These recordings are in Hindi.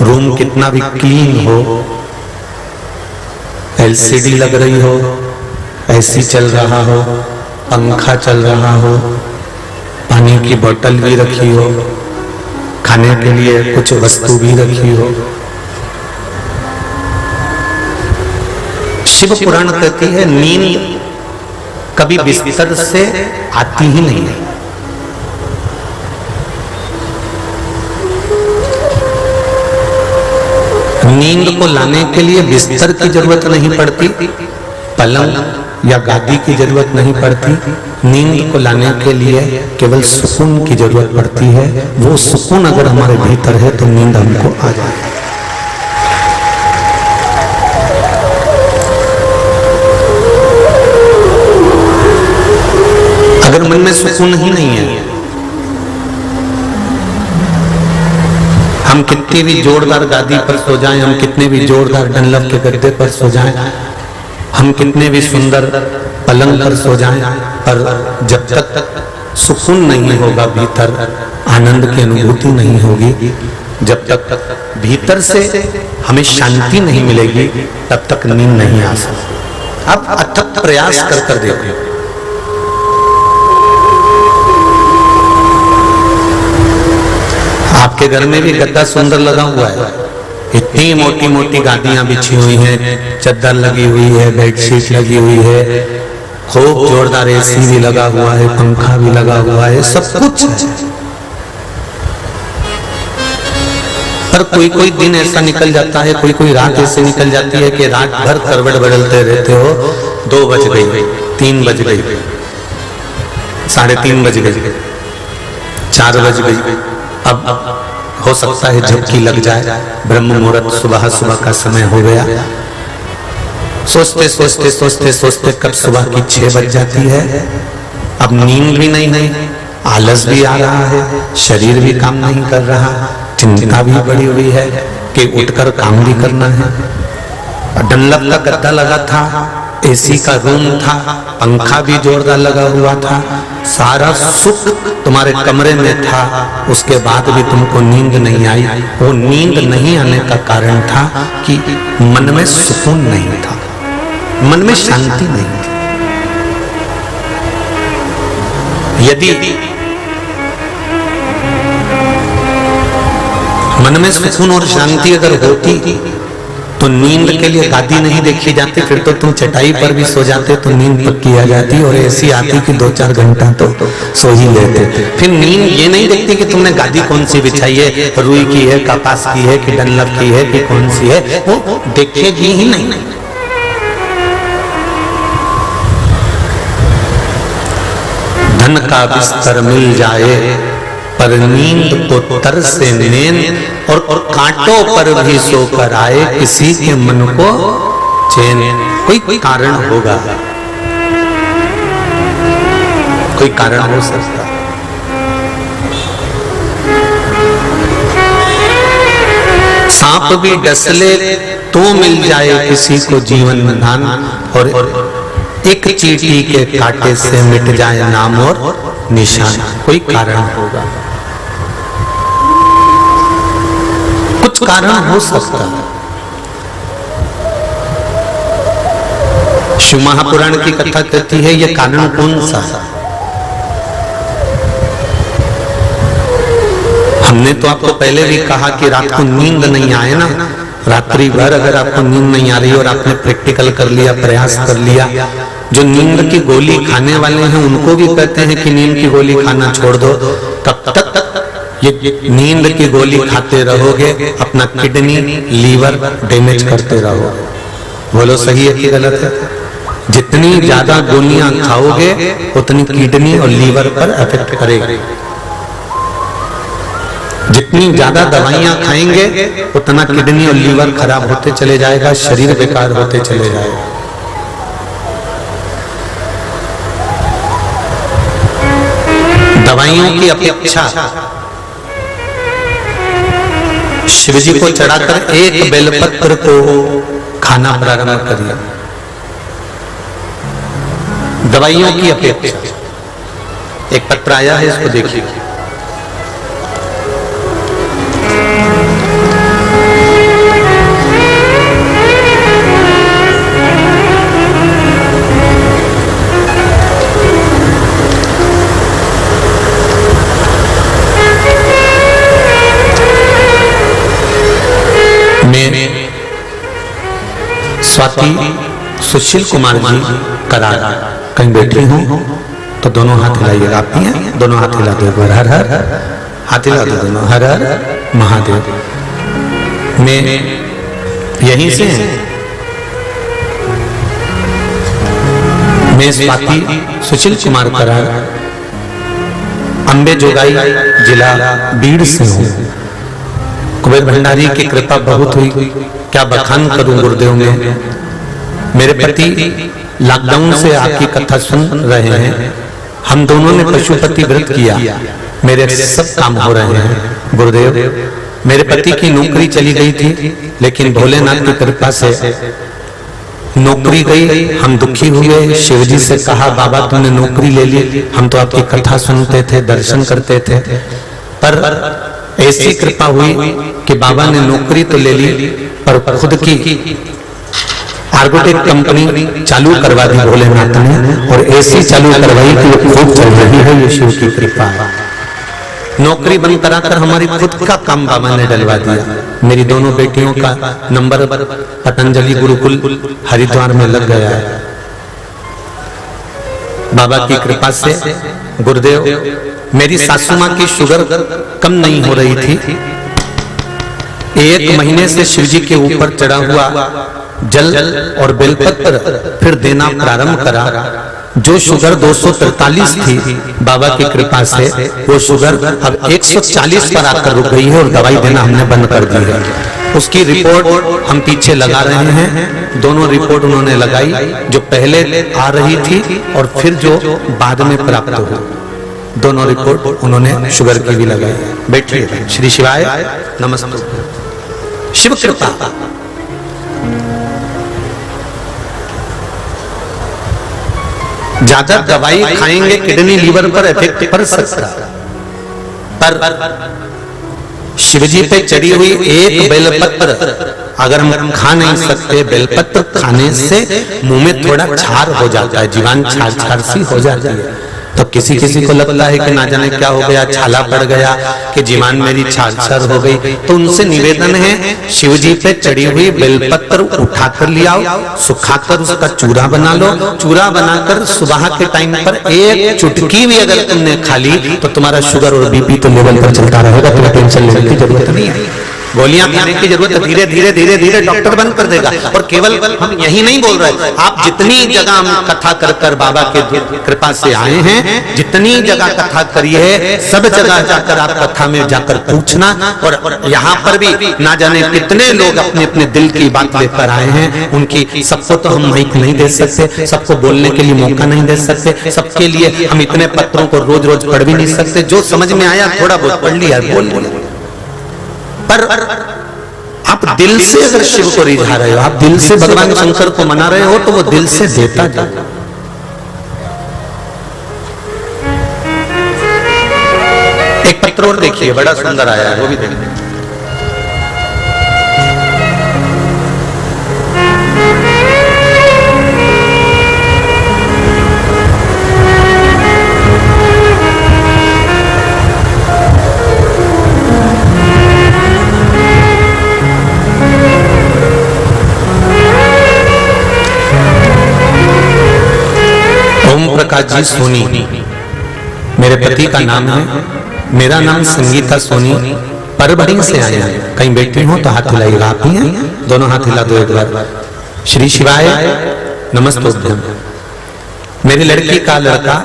रूम कितना भी क्लीन हो, एलसीडी लग रही हो, एसी चल रहा हो, पंखा चल रहा हो, पानी की बोतल भी रखी हो, खाने के लिए कुछ वस्तु भी रखी हो, शिव पुराण कहती है नींद कभी बिस्तर से आती ही नहीं है। नींद को लाने के लिए बिस्तर की जरूरत नहीं पड़ती, पलंग या गादी की जरूरत नहीं पड़ती। नींद को लाने के लिए केवल सुकून की जरूरत पड़ती है। वो सुकून अगर हमारे भीतर है तो नींद हमको आ जाए। अगर मन में सुकून ही नहीं है, हम कितनी भी जोरदार गादी पर सो जाएं, हम कितने भी जोरदार डनलप के गद्दे पर सो जाएं, हम कितने भी सुंदर पलंग पर सो जाएं, पर जब तक सुकून नहीं होगा भीतर, आनंद की अनुभूति नहीं होगी, जब तक भीतर से हमें शांति नहीं मिलेगी, तब तक नींद नहीं आ सकती। आप अथक प्रयास कर देखो। आपके घर में भी गद्दा सुंदर लगा हुआ है, इतनी मोटी मोटी गादियां बिछी हुई हैं, चद्दर लगी हुई है, बेडशीट लगी हुई है, खूब जोरदार एसी भी लगा हुआ है, पंखा भी लगा हुआ है, सब कुछ है। पर कोई कोई दिन ऐसा निकल जाता है, कोई कोई रात ऐसे निकल जाती है कि रात भर करवट बदलते रहते हो। 2 बज गई, 3 बज गई, 3:30 बज गई, 4 बज गई। अब हो सकता है झपकी लग जाए, ब्रह्म मुहूर्त सुबह सुबह का समय हो गया। सोचते सोचते सोचते सोचते कब सुबह की 6 बज जाती है। अब नींद भी नहीं है, आलस भी आ रहा है, शरीर भी काम नहीं कर रहा, चिंता भी बड़ी हुई है कि उठकर काम भी करना है। डनलप का गद्दा लगा था, एसी का रूम था, पंखा भी जोरदार लगा हुआ था, सारा सुख तुम्हारे कमरे में था, उसके बाद भी तुमको नींद नहीं आई। वो नींद नहीं आने का कारण था कि मन में सुकून नहीं था, मन में शांति नहीं थी। यदि मन में सुकून और शांति अगर होती तो नींद के लिए गादी नहीं देखी जाती, फिर तो तुम चटाई पर भी सो जाते तो नींद पक्की आ जाती, और ऐसी आती कि 2-4 घंटा तो सो ही लेते। फिर नींद ये नहीं देखती कि तुमने गादी कौन सी बिछाई है, रुई की है, कपास की है कि डनलप की है कि कौन सी है, वो देखेगी ही नहीं। धन का बिस्तर मिल जाए पर नींद को तरसे नैन, और कांटों पर भी सोकर आए किसी के मन को चैन। कोई कारण होगा, कोई कारण हो सकता। सांप भी डस ले तो मिल जाए किसी को जीवन दान, और एक चींटी के कांटे से मिट जाए नाम और निशान। कोई कारण होगा, कुछ कारण हो सकता है। शिव महापुराण की कथा कहती है ये कारण कौन सा है। हमने तो आपको पहले भी कहा कि रात को नींद नहीं आए ना, रात्रि भर अगर आपको नींद नहीं आ रही और आपने प्रैक्टिकल कर लिया, प्रयास कर लिया, जो नींद की गोली खाने वाले हैं उनको भी कहते हैं कि नींद की गोली खाना छोड़ दो, तब तक ये नींद की गोली खाते रहोगे, अपना किडनी लीवर डैमेज करते रहोगे। बोलो सही है कि गलत है? जितनी ज्यादा गोलियां खाओगे उतनी किडनी और लीवर पर इफेक्ट करेगी, जितनी ज्यादा दवाइयां खाएंगे उतना किडनी और लीवर खराब होते चले जाएगा, शरीर बेकार होते चले जाएगा। दवाइयों की अपेक्षा शिव जी को चढ़ाकर एक बेलपत्र को खाना प्रारंभ करिए। दवाइयों की अपेक्षा एक पत्र आया है, इसको देखिए। स्वाति सुशील कुमार जी करार कहीं बैठी हूँ तो दोनों हाथ हिलाइएगा। आप ही हैं, दोनों हाथ हिला दो एक बार। हर हर हाथ हिला दो दोनों। हर हर महादेव। मैं यहीं से हैं। मैं स्वाति सुशील कुमार करार अंबे जोगाई जिला बीड़ से हूँ। कुबेर भंडारी की कृपा बहुत हुई, क्या बखान करूं गुरुदेव में। मेरे पति लॉकडाउन से आपकी कथा सुन रहे हैं। हम दोनों ने पशुपति व्रत किया, मेरे सब काम हो रहे हैं गुरुदेव। मेरे पति की नौकरी चली गई थी, लेकिन भोलेनाथ की कृपा से नौकरी गई। हम दुखी हुए, शिवजी से कहा बाबा तुमने नौकरी ले ली, हम तो आपकी कथा सुनते थे, दर्शन करते थे, पर ऐसी कृपा हुई कि बाबा ने नौकरी तो ले ली पर खुद की आर्गोटेक कंपनी चालू करवा दी भोलेनाथ ने, और ऐसी चालू करवाई कि वो खूब चल रही है। ये शिव की कृपा है। नौकरी बंद कराकर हमारी खुद का काम बाबा ने डलवा दिया। मेरी दोनों बेटियों का नंबर पतंजलि गुरुकुल हरिद्वार में लग गया है बाबा की कृपा से। गुरुदेव, मेरी सासू माँ की शुगर कम नहीं हो रही थी। 1 महीने से शिवजी के ऊपर चढ़ा हुआ जल और बेलपत्र फिर देना प्रारंभ करा। जो शुगर 243 थी, बाबा की कृपा से वो शुगर अब 140 पर आकर रुक गई है और दवाई देना हमने बंद कर दी है। उसकी रिपोर्ट हम पीछे लगा रहे हैं। दोनों रिपोर्ट उन्होंने लगाई, जो पहले आ रही थी और फिर जो बाद में प्राप्त हुई। दोनों रिपोर्ट उन्होंने शुगर की भी लगाई। बैठिए। श्री शिवाय नमस्ते। शिव कृपा। ज्यादा दवाई खाएंगे किडनी लीवर पर इफेक्ट पड़ सकता, पर शिवजी पे चढ़ी हुई एक बेलपत्र अगर हम खा नहीं सकते, बेलपत्र खाने से मुंह में थोड़ा छार हो जाता है, जीवान छार छार सी हो जाती है। तो किसी किसी को लगता है कि ना जाने क्या हो गया, छाला पड़ गया, कि जीवान मेरी छार छार हो गई। तो उनसे निवेदन है, शिवजी पे चढ़ी हुई बेलपत्र उठाकर ले आओ, सुखाकर उसका चूरा बना लो। चूरा बनाकर सुबह के टाइम पर एक चुटकी भी अगर तुमने खा ली तो तुम्हारा शुगर और बीपी तो लेवल पर चलता रहेगा, तुम्हें टेंशन लेने की जरूरत नहीं है। गोलियां खाने की जरूरत है, धीरे धीरे धीरे धीरे डॉक्टर बंद कर देगा। और केवल हम यही नहीं बोल रहे, आप जितनी जगह हम कथा कर कर बाबा के कृपा से आए हैं, जितनी जगह कथा करी है, सब जगह जाकर आप कथा में जाकर पूछना। और यहाँ पर भी ना जाने कितने लोग अपने अपने दिल की बात लेकर आए हैं। उनकी सबको तो हम माइक नहीं दे सकते, सबको बोलने के लिए मौका नहीं दे सकते, सबके लिए हम इतने पत्रों को रोज रोज पढ़ भी नहीं सकते। जो समझ में आया थोड़ा बहुत पढ़ लिया, बोल लिया। पर आप दिल से अगर शिव को रिझा रहे हो, आप दिल से भगवान शंकर को मना रहे हो, तो वो दिल से देता जाए। एक पत्र और देखिए, बड़ा सुंदर आया है, वो भी देखिए। प्रकाश जी सोनी मेरे पति का नाम है। मेरा नाम संगीता सोनी, परभणी से आया है। कहीं बैठी हो तो हाथ हिलाइएगा। आप ही हैं, दोनों हाथ हिला दो एक बार। श्री शिवाय नमस्ते। मेरी लड़की का लड़का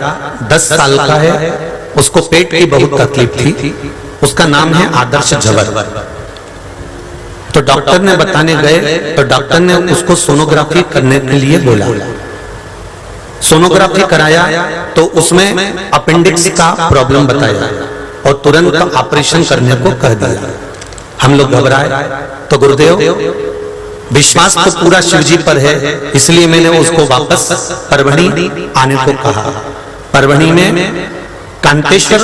10 साल का है, उसको पेट की बहुत तकलीफ थी। उसका नाम है आदर्श जवर। तो डॉक्टर ने बताने गए तो डॉक्टर ने उसको सोनोग्राफी करने के लिए बोला। सोनोग्राफी कराया तो उसमें अपेंडिक्स का प्रॉब्लम बताया और तुरंत ऑपरेशन करने को कह दिया। हम लोग घबराए। तो गुरुदेव, विश्वास तो पूरा शिवजी पर है, इसलिए मैंने उसको वापस परभणी आने को कहा। परभणी में कांतेश्वर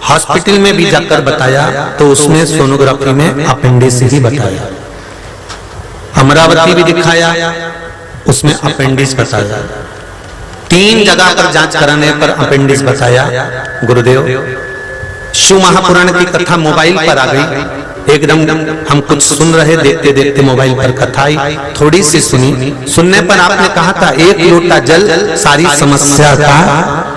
हॉस्पिटल में भी जाकर बताया तो उसने सोनोग्राफी में अपेंडिक्स ही बताया। अमरावती भी दिखाया, उसमें अपेंडिक्स बताया। 3 जगह पर जांच कराने पर अपेंडिक्स बताया। गुरुदेव, शिव महापुराण की कथा मोबाइल पर आ गई, एकदम हम कुछ सुन रहे, देखते देखते मोबाइल पर कथा आई, थोड़ी सी सुनी। सुनने पर आपने कहा था एक लोटा जल सारी समस्या का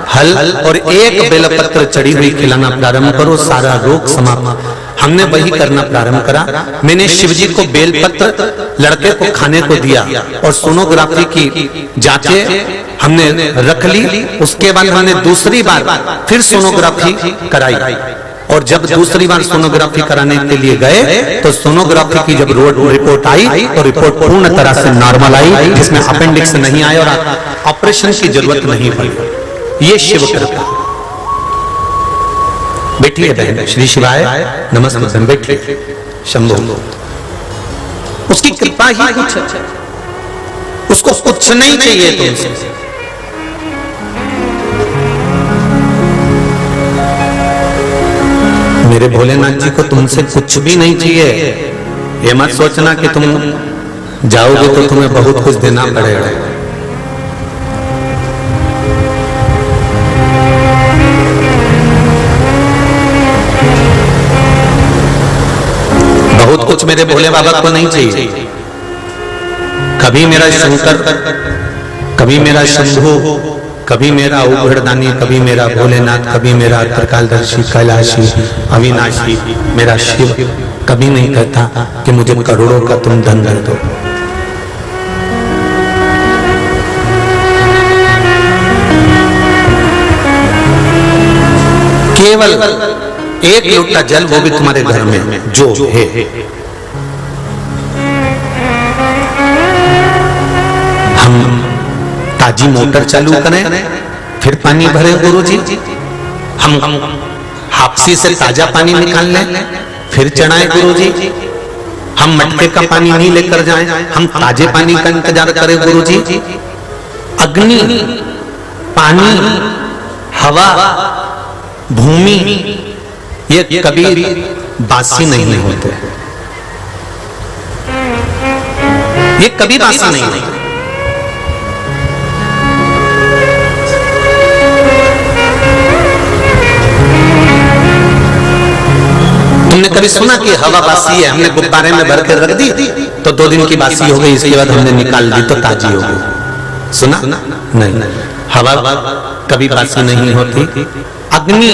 हल और एक बेलपत्र चढ़ी हुई खिलाना प्रारंभ करो, सारा रोग समाप्त। हमने वही करना प्रारंभ करा। मैंने शिवजी को बेलपत्र लड़के को खाने को दिया और सोनोग्राफी की जांचें हमने रख ली। उसके बाद हमने दूसरी बार फिर सोनोग्राफी कराई और जब दूसरी बार सोनोग्राफी कराने के लिए गए तो सोनोग्राफी की जब रिपोर्ट आई तो रिपोर्ट पूर्ण तरह से नॉर्मल आई, जिसमें अपेंडिक्स नहीं आया और ऑपरेशन की जरूरत नहीं पड़ी। ये शिव कृपा। बैठिए बहन, श्री शिवाय नमस्ते। बैठिए शंभो। उसकी कृपा ही कुछ है, उसको कुछ नहीं चाहिए तुमसे। मेरे भोलेनाथ जी को तुमसे कुछ भी नहीं चाहिए। ये मत सोचना कि तुम जाओगे तो तुम्हें बहुत कुछ देना पड़ेगा। बहुत कुछ मेरे भोले बाबा को नहीं चाहिए। कभी मेरा शंकर, कभी मेरा शंभू, कभी मेरा उघड़दानी, कभी मेरा भोलेनाथ, कभी मेरा त्रिकालदर्शी, कैलाशी, अविनाशी, मेरा शिव कभी नहीं कहता कि मुझे करोड़ों का तुम धन दे दो। केवल एक लोटा जल, वो भी तुम्हारे घर में जो है। हम ताजी मोटर चालू करें फिर पानी भरें गुरुजी। हम हापसी से ताजा पानी निकाल लें फिर चढ़ाएं गुरुजी। हम मटके का पानी नहीं लेकर जाएं, हम ताजे पानी का इंतजार करें गुरुजी। अग्नि, पानी, हवा, भूमि ये कभी बासी नहीं होते, ये कभी बासी नहीं होते। तुमने कभी सुना कि हवा बासी है, हमने गुब्बारे में भर के रख दी तो 2 दिन की बासी हो गई, इसके बाद हमने निकाल दी तो ताजी हो गई? सुना नहीं। हवा कभी बासी नहीं होती, अग्नि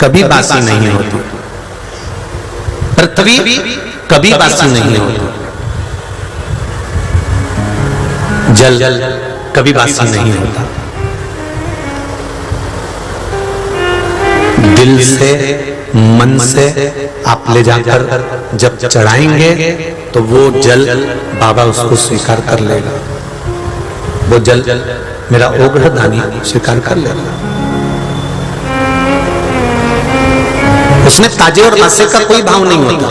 कभी बासी नहीं होती, पृथ्वी कभी बासी नहीं होती, जल कभी बासी नहीं होता। दिल से, मन से आप ले जाकर जब चढ़ाएंगे तो वो जल बाबा उसको स्वीकार कर लेगा। वो जल मेरा ओघड़दानी स्वीकार कर लेगा। उसमें ताजे और बासे का कोई भाव नहीं होता।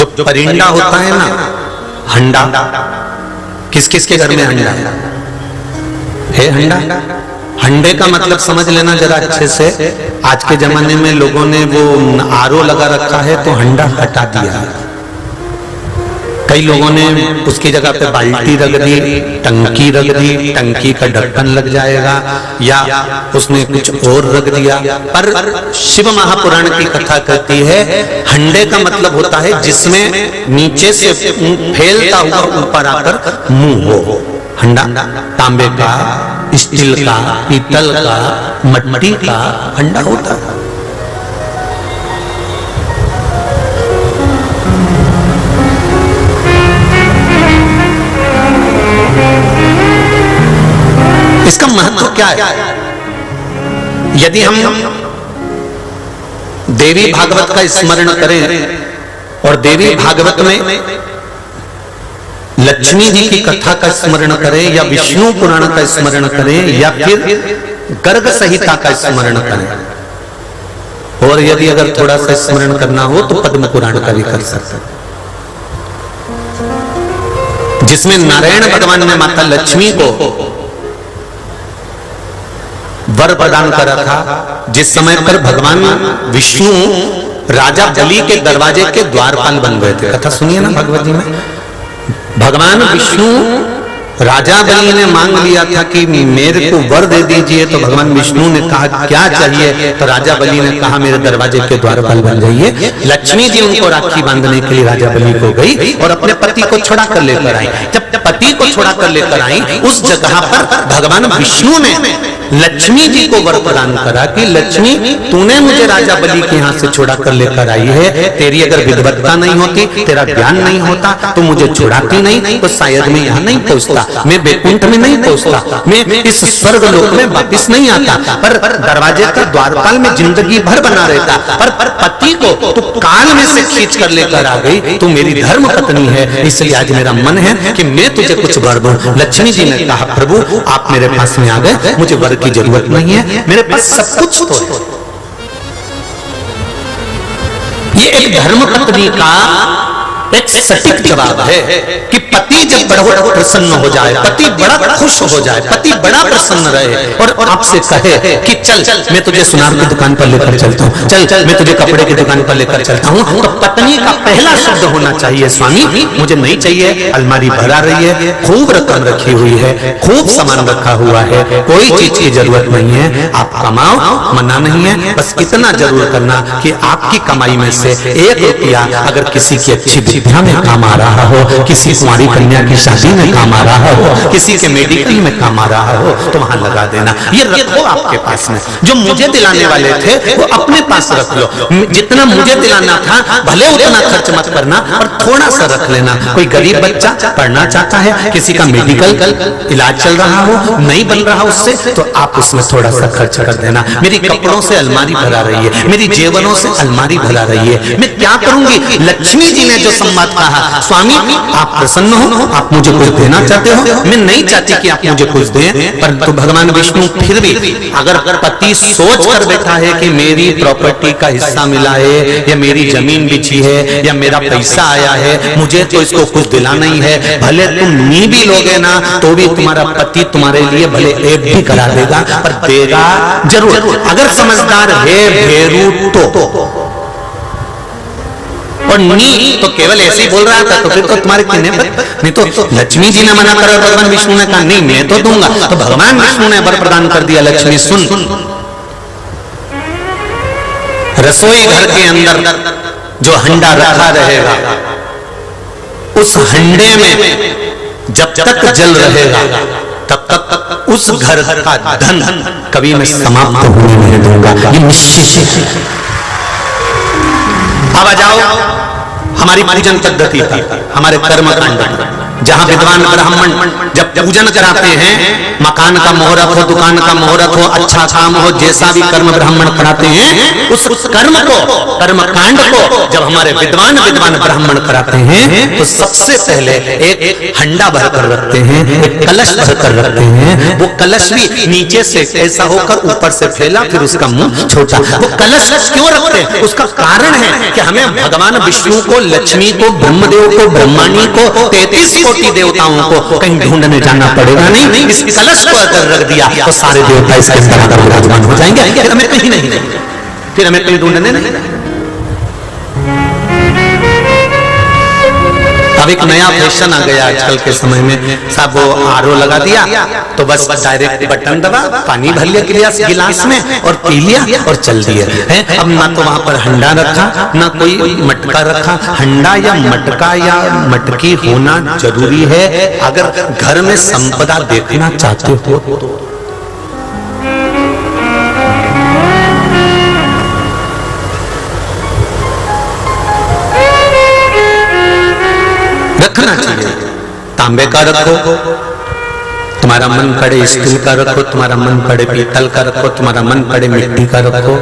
जो परिंदा होता है ना, हंडा, किस किस के घर में हंडा है? हंडा, हंडे का मतलब समझ लेना जरा अच्छे से। आज के जमाने में लोगों ने वो आरओ लगा रखा है तो हंडा हटा दिया है। कई लोगों ने उसकी जगह पे बाल्टी रख दी, टंकी रख दी, टंकी का ढक्कन लग जाएगा, या उसने कुछ और रख दिया। पर शिव महापुराण की कथा कहती है हंडे का मतलब होता है जिसमें नीचे से फैलता हुआ ऊपर आकर मुंह हो। हंडा तांबे का, स्टील का, पीतल का, मट्टी का हंडा होता है। इसका महत्व क्या है? यदि हम देवी भागवत का स्मरण करें और देवी भागवत में लक्ष्मी जी की कथा का स्मरण करें या विष्णु पुराण का स्मरण करें या फिर गर्ग संहिता का स्मरण करें, और यदि अगर थोड़ा सा स्मरण करना हो तो पद्म पुराण का भी कर सकते हैं, जिसमें नारायण भगवान ने माता लक्ष्मी को वर प्रदान कर रखा। जिस समय पर भगवान विष्णु राजा बलि के दरवाजे के द्वारपाल बन गए थे। कथा सुनिए ना भगवत जी में, भगवान विष्णु राजा बलि ने मांग लिया था कि मेरे को वर दे दीजिए, तो भगवान विष्णु ने कहा क्या चाहिए, तो राजा बलि ने कहा मेरे दरवाजे के द्वारपाल बन जाइए। लक्ष्मी जी उनको राखी बांधने के लिए राजा बलि को गई और अपने पति को छुड़ा कर लेकर आई। जब पति को छुड़ा कर लेकर आई, उस जगह पर भगवान विष्णु ने लक्ष्मी जी को वर प्रदान करा कि लक्ष्मी तूने मुझे राजा बलि के यहाँ से छुड़ा कर लेकर आई है, तेरी अगर विद्वत्ता नहीं होती, तेरा ज्ञान नहीं होता, तो मुझे छुड़ाती नहीं, तो शायद मैं यहाँ नहीं पहुंचता, मैं बैकुंठ में नहीं पहुंचता, मैं इस स्वर्ग लोक में वापिस नहीं आता। पर दरवाजे का द्वारपाल में जिंदगी भर बना रहता, पर पति को तू काल में से खींच कर लेकर आ गई, तू मेरी धर्म पत्नी है, इसलिए आज मेरा मन है कि मैं तुझे कुछ वर दूं। लक्ष्मी जी ने कहा प्रभु आप मेरे पास में आ गए, मुझे वर की जरूरत नहीं है, मेरे पास सब कुछ तो है। ये एक धर्म पत्नी का एक सटीक जवाब है कि पति जब बड़ा प्रसन्न हो जाए, पति बड़ा खुश हो जाए, पति बड़ा प्रसन्न रहे और आपसे कहे कि चल मैं तुझे सुनार की दुकान पर लेकर चलता हूँ, चल मैं तुझे कपड़े की दुकान पर लेकर चलता हूँ, तो पत्नी का पहला शब्द होना चाहिए स्वामी मुझे नहीं चाहिए, अलमारी भरा रही है, खूब रकम रखी हुई है, खूब सामान रखा हुआ है, कोई चीज की जरूरत नहीं है, आप कमाओ, मना नहीं है, बस इतना जरूर करना कि आपकी कमाई में से 1 रुपया अगर किसी की अच्छी विद्या में काम आ रहा हो, किसी कुंवारी कन्या की शादी में काम आ रहा हो, किसी के मेडिकल में काम आ रहा हो, तो वहां लगा देना। ये रखो आपके पास में। जो मुझे दिलाने वाले थे वो अपने पास रख लो, जितना मुझे दिलाना था भले उतना खर्च मत करना और थोड़ा सा रख लेना। कोई गरीब बच्चा पढ़ना चाहता है, किसी का मेडिकल इलाज चल रहा हो, नहीं बन रहा उससे, तो आप उसमें थोड़ा सा खर्च कर देना। मेरी कपड़ों से अलमारी भरा रही है, मेरी जेवरों से अलमारी भरा रही है, मैं क्या करूंगी? लक्ष्मी जी ने जो सम्मत कहा स्वामी आप प्रसन्न हो, आप मुझे कुछ देना चाहते हो, मैं नहीं चाहती कि आप मुझे कुछ दें, परंतु भगवान विष्णु फिर भी अगर पति सोच कर बैठा है कि मेरी प्रॉपर्टी का हिस्सा मिला है या मेरी जमीन बिछी है या मेरा पैसा आया है, मुझे तो इसको कुछ दिलाना ही है, भले तुम नी भी लोगे ना तो भी तुम्हारा पति तुम्हारे लिए भले एक भी करा देगा पर देगा जरूर। अगर समझदार है भेरू तो और नी तो केवल ऐसे ही बोल रहा था, तो फिर तो तुम्हारे कहने पर नहीं तो लक्ष्मी जी ने मना करा, भगवान विष्णु ने कहा नहीं मैं तो दूंगा, तो भगवान विष्णु ने वर प्रदान कर दिया लक्ष्मी सुन, रसोई घर के अंदर जो हंडा रखा रहेगा उस हंडे में जब तक जल रहेगा तब तक उस घर का धन कभी मैं समाप्त होने नहीं दूंगा, ये निश्चित है। अब आ जाओ हमारी पूजन पद्धति थी, हमारे कर्म कांड, जहां विद्वान ब्राह्मण जब पूजन कराते हैं, मकान का मुहूर्त हो, दुकान का मुहूर्त हो, अच्छा काम हो, जैसा भी कर्म ब्राह्मण कराते हैं, उस कर्म को, कर्म कांड को जब हमारे विद्वान ब्राह्मण कराते हैं तो सबसे पहले एक हंडा भरकर रखते हैं, एक कलश भरकर रखते हैं। वो कलश भी नीचे से ऐसा होकर ऊपर से फैला, फिर उसका मुंह छोटा। वो कलश क्यों रखते हैं? उसका कारण है कि हमें भगवान विष्णु को, लक्ष्मी को, ब्रह्मदेव को, ब्रह्माणी को, 33 कोटि देवताओं को कहीं ढूंढने जाना पड़ेगा नहीं। इस कलश को अगर रख दिया तो सारे देवता इसके अंदर विराजमान हो जाएंगे, फिर हमें कहीं नहीं, फिर हमें कहीं ढूंढने नहीं। अब एक नया फैशन आ गया आजकल के समय में, साहब वो आरओ लगा दिया तो बस डायरेक्ट बटन दबा, पानी भर लिया गिलास में और पी लिया और चल दिए हैं। अब ना तो वहां पर हंडा रखा, ना कोई मटका रखा। हंडा या मटका या मटकी होना जरूरी है अगर घर में संपदा देखना चाहते हो तो। रखना चाहिए। तांबे का रखो, तुम्हारा मन पड़े स्टील का रखो, तुम्हारा मन पड़े पीतल का रखो, तुम्हारा मन पड़े मिट्टी का रखो,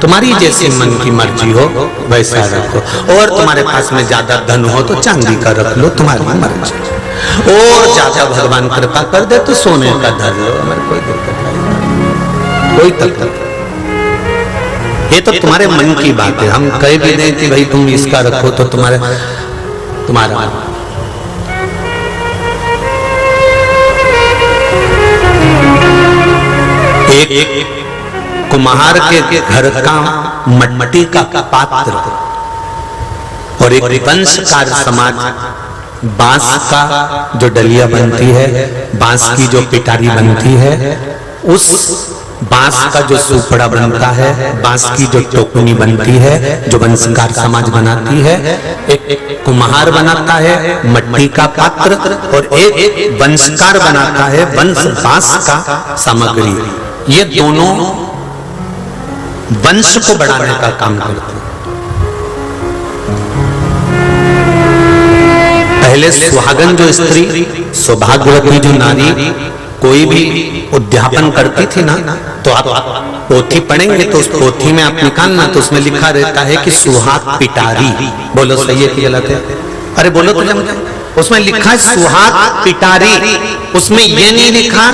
तुम्हारी जैसी मन की मर्जी हो वैसा रखो। और तुम्हारे पास में ज्यादा धन हो तो चांदी का रख लो, तुम्हारी मर्जी। और ज्यादा भगवान कृपा कर दे तो सोने का धर लो, हमें कोई दिक्कत नहीं, कोई तकलीफ। ये तो तुम्हारे मन की बात है। हम कह भी दें कि भाई तुम इसका रखो तो तुम्हारा एक कुम्हार के घर का मट्टी का पात्र और एक वंशकार समाज बांस का जो डलिया बनती है, बांस की जो पिटारी बनती है, उस बांस का जो सुपड़ा बनता है, बांस की जो टोकनी बनती है, जो वंशकार समाज बनाती है, एक कुम्हार बनाता है मट्टी का पात्र और एक वंशकार बनाता है वंश बांस का सामग्री। ये दोनों वंश को बढ़ाने का काम करते हैं। पहले सुहागन जो स्त्री, सौभाग्यवती जो नारी कोई भी उद्यापन करती थी ना, तो आप पोथी पढ़ेंगे तो उस पोथी में आप निकालना, तो उसमें लिखा रहता है कि सुहाग पिटारी। बोलो सही है कि गलत है? अरे बोलो तो जम। उसमें लिखा है सुहाग पिटारी, उसमें ये नहीं लिखा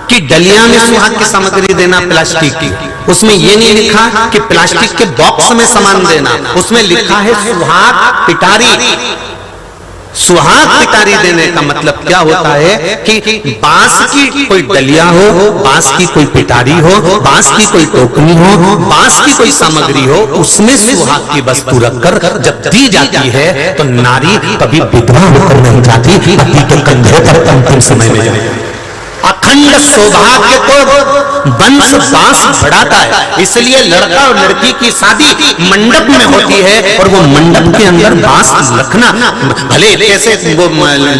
कि डलिया में सुहाग की सामग्री देना प्लास्टिक की, उसमें ये नहीं लिखा कि प्लास्टिक के बॉक्स में सामान देना, उसमें लिखा है सुहाग पिटारी। सुहाग पिटारी देने का मतलब क्या होता है कि बांस की कोई डलिया हो, बांस की कोई पिटारी हो, बांस की कोई टोकनी हो, बांस की कोई सामग्री हो, उसमें सुहाग की वस्तु रखकर जब दी जाती है तो नारी कभी विधवा होकर नहीं जाती, पति के कंधे पर अंतिम समय में जाती। अखंड सौभाग्य को वंश बांस बढ़ाता है, इसलिए लड़का और लड़की की शादी मंडप में होती है और वो मंडप के अंदर बांस रखना, भले कैसे वो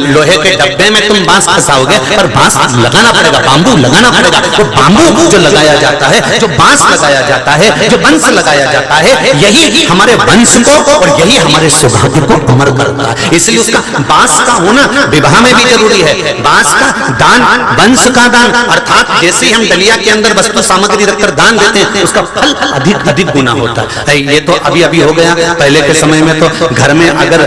लोहे के डब्बे में तुम बांस फंसाओगे, पर बांस लगाना पड़ेगा, बांबू लगाना पड़ेगा। वो बांबू जो लगाया जाता है, जो बांस लगाया जाता है, जो वंश लगाया जाता है, यही हमारे वंश को और यही हमारे सौभाग्य को अमर करता है। इसलिए उसका बांस का होना विवाह में भी जरूरी है। बांस का दान, वंश का दान, अर्थात जैसे हम डलिया के अंदर वस्तु सामग्री रखकर दान देते हैं, उसका फल अधिक अधिक गुना होता है। ये तो अभी अभी हो गया। पहले के समय में तो घर में अगर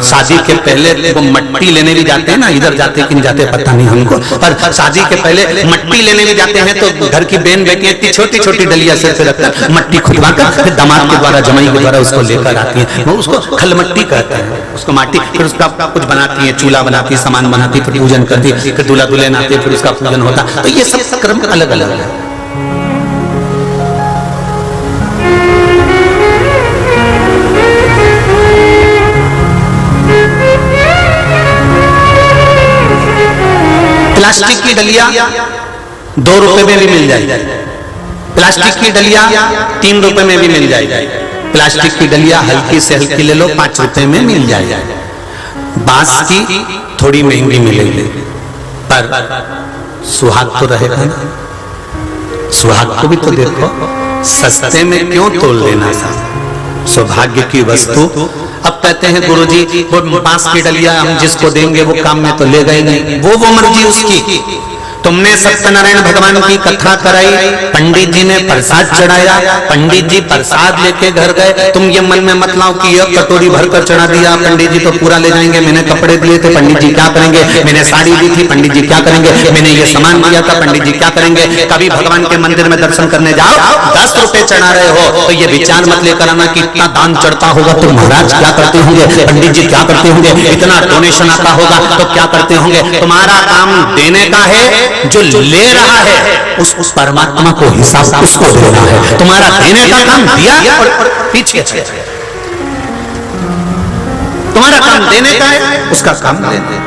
शादी के पहले वो मट्टी लेने भी जाते हैं ना, इधर जाते कि नहीं जाते पता नहीं हमको, पर शादी के पहले मट्टी लेने भी जाते हैं तो घर की बहन बेटियां इतनी छोटी छोटी डलिया से रखकर मट्टी खुदवाकर फिर दामाद के द्वारा, जमाई के द्वारा उसको लेकर आती है। वो उसको खलमट्टी कहते हैं, उसको माटी, फिर उसका कुछ बनाती है, चूल्हा बनाती है, सामान बनाती है, फिर पूजन करती है, फिर दूल्हा दुल्हन आते हैं, फिर उसका पूजन होता। तो ये सब क्रम अलग अलग है। प्लास्टिक की डलिया 2 रुपए में भी मिल जाएगी, प्लास्टिक की डलिया 3 रुपए में भी मिल जाएगी, प्लास्टिक की डलिया हल्की से हल्की ले लो 5 रुपए में मिल जाएगी। बांस की थोड़ी महंगी मिलेगी, पर सुहाग तो रहेगा ना। सुहाग को भी तो देखो, सस्ते में क्यों तोल देना सौभाग्य की वस्तु। अब कहते हैं गुरुजी वो बांस की डलिया हम जिसको देंगे वो काम में तो लेगा ही नहीं, वो मर्जी उसकी। तुमने सत्यनारायण भगवान की कथा कराई, पंडित जी ने प्रसाद चढ़ाया, पंडित जी प्रसाद लेके घर गए, तुम ये मन में मत लाओ कि यह कटोरी भरकर चढ़ा दिया, पंडित जी तो पूरा ले जाएंगे, मैंने कपड़े दिए थे, पंडित जी क्या करेंगे, मैंने साड़ी दी थी, पंडित जी क्या करेंगे, मैंने ये सामान दिया था, पंडित जी क्या करेंगे। कभी भगवान के मंदिर में दर्शन करने जाओ, 10 रुपए चढ़ा रहे हो तो ये विचार मत लेकर आना कि इतना दान चढ़ता होगा तो महाराज क्या करते होंगे, पंडित जी क्या करते होंगे, इतना डोनेशन आता होगा तो क्या करते होंगे। तुम्हारा काम देने का है, जो ले रहा है उस परमात्मा को हिसाब उसको देना है। तुम्हारा देने का काम दिया और पीछे तुम्हारा काम देने का है, उसका काम देने।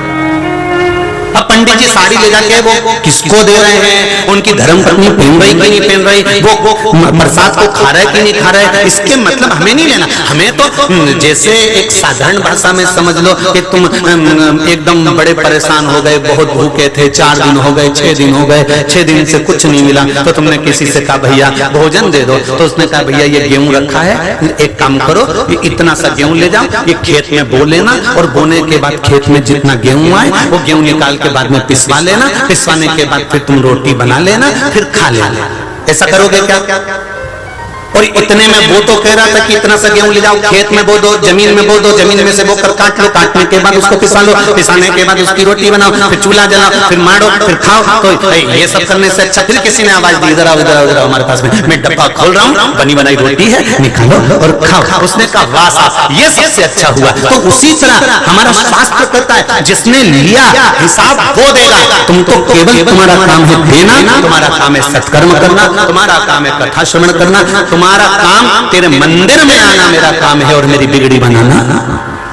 अब पंडित जी साड़ी ले जाके वो किसको दे रहे हैं, उनकी धर्मपत्नी पहन रही कि नहीं पहन रही, वो प्रसाद को खा रहा है कि नहीं खा रहा है, इसके मतलब हमें नहीं लेना। हमें तो जैसे एक साधारण भाषा में समझ लो कि तुम एकदम बड़े परेशान हो गए, बहुत भूखे थे, 4 दिन हो गए, 6 दिन हो गए, 6 दिन से कुछ नहीं मिला, तो तुमने किसी से कहा भैया भोजन दे दो, तो उसने कहा भैया ये गेहूं रखा है, एक काम करो इतना सा गेहूं ले जाओ, ये खेत में बो लेना, और बोने के बाद खेत में जितना गेहूं आए वो गेहूं निकाल के बाद में पिसवा लेना, पिसवाने के बाद फिर तुम रोटी बना लेना, फिर खा लेना। ऐसा करोगे क्या? और इतने में वो तो कह रहा था कि इतना सा गेहूं ले जाओ, खेत में बो दो, जमीन में बो दो, जमीन में से बोकर काट लो, काटने के बाद उसको पिसा लो, पिसाने के बाद उसकी रोटी बनाओ, फिर चूल्हा जलाओ, फिर मारो, फिर खाओ। तो ये सब करने से अच्छा फिर किसी ने आवाज दी, इधर आओ इधर आओ इधर आओ हमारे पास में, मैं डब्बा खोल रहा हूँ, बनी बनाई रोटी है, निकालो और खाओ। उसने कहा वाह साहब ये सबसे अच्छा हुआ। तो उसी तरह हमारा शास्त्र कहता है जिसने लिया हिसाब वो देगा। तुम तो केवल तुम्हारा काम है देना, तुम्हारा काम है सत्कर्म करना, तुम्हारा काम है कथा श्रवण करना, तुम्हारा काम तेरे मंदिर में आना मेरा काम है और मेरी बिगड़ी बनाना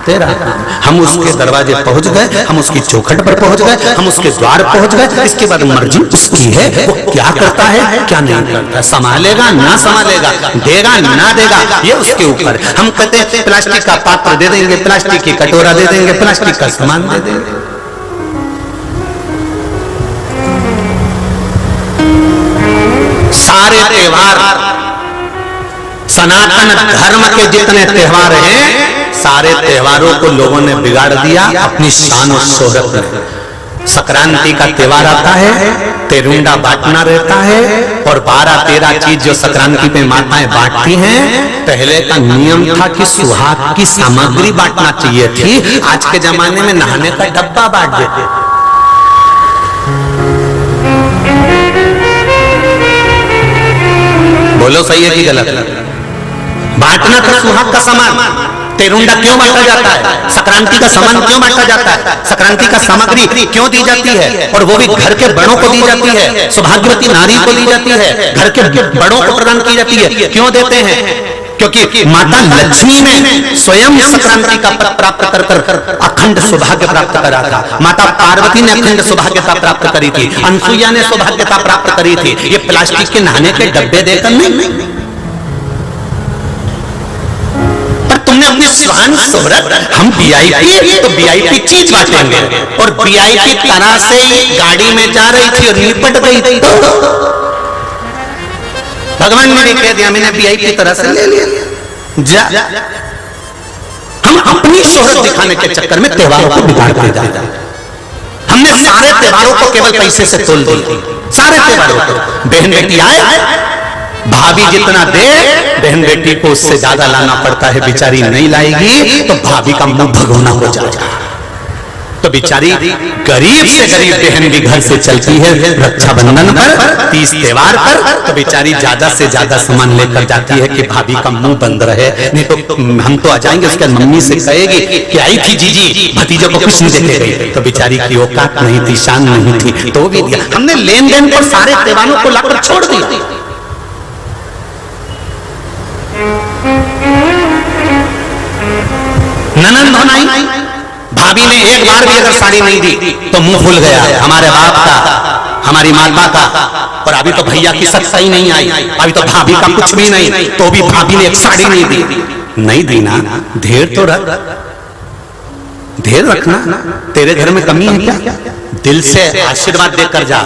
तेरा काम। हम उसके दरवाजे पहुंच गए, हम उसकी चौखट पर पहुंच गए, हम उसके द्वार पहुंच गए, इसके बाद मर्जी उसकी है, वो क्या करता है क्या नहीं करता, संभालेगा ना संभालेगा, देगा ना देगा, ये उसके ऊपर। हम कहते हैं प्लास्टिक का पात्र दे देंगे, प्लास्टिक की कटोरा दे देंगे, प्लास्टिक का सामान दे देंगे। सारे त्योहार, सनातन धर्म के जितने त्योहार हैं, सारे त्योहारों को लोगों ने बिगाड़ दिया अपनी शान और शोहरत में। संक्रांति का त्योहार आता है, तेरुंडा बांटना रहता है, और 12-13 चीज जो संक्रांति पे माताएं बांटती हैं। पहले का नियम था कि सुहाग की सामग्री बांटना चाहिए थी, आज के जमाने में नहाने का डब्बा बांट देते। बोलो सही है कि गलत? बांटना था सुहाग का सामान। तेरुंडा क्यों बांटा जाता है? संक्रांति का सामान क्यों बांटा जाता है? संक्रांति का सामग्री क्यों दी जाती है? और वो भी घर के बड़ों को दी जाती है, सौभाग्यवती नारी को दी जाती है, घर के बड़ों को प्रदान की जाती है। क्यों देते हैं? क्योंकि माता लक्ष्मी ने स्वयं संक्रांति का पद प्राप्त कर अखंड सौभाग्य प्राप्त करा था। माता पार्वती ने अखंड सौभाग्यता प्राप्त करी थी, अनसुईया ने सौभाग्यता प्राप्त करी थी। ये प्लास्टिक के नहाने के डब्बे देकर नहीं। पर तुमने अपनी स्वान शोहरत, हम वीआईपी तो वीआईपी चीज बांटेंगे, और वीआईपी तरह से गाड़ी में जा रही थी और निपट गई थी। भगवान ने भी कह दिया, मैंने वीआईपी तरह से ले लिया। जा हम अपनी शोहरत दिखाने के चक्कर में त्योहारों को बिगाड़ते जाते हैं। हमने सारे त्योहारों को केवल पैसे से तोल दिया, सारे त्योहारों को। बहन बेटी आए, भाभी जितना दे, बहन बेटी को उससे ज्यादा लाना पड़ता है। बेचारी नहीं लाएगी तो भाभी का मुंह भगोना हो जाएगा। तो बेचारी गरीब से गरीब बहन भी घर से चलती है रक्षाबंधन पर, 30 त्योहार पर, तो बेचारी ज्यादा से ज्यादा सामान लेकर जाती है कि भाभी का मुंह बंद रहे। नहीं तो हम तो आ जाएंगे, उसके मम्मी से कहेगी कि आई थी जीजी, भतीजों को कुछ नहीं देके गई। तो बेचारी की औकात नहीं थी, शान नहीं थी, तो भी दिया। हमने लेन देन पर सारे त्योहारों को लाकर छोड़ दिया। ननंद होना, भाभी ने एक बार भी अगर साड़ी नहीं दी तो मुंह फूल गया हमारे बाप का, हमारी माता का। और अभी तो भैया की सच्चाई नहीं आई, अभी तो भाभी का कुछ भी नहीं, तो भी भाभी ने एक साड़ी नहीं दी। नहीं दी ना, ढेर तो रख, ढेर रखना। तेरे घर में कमी है क्या? दिल से आशीर्वाद देकर जा,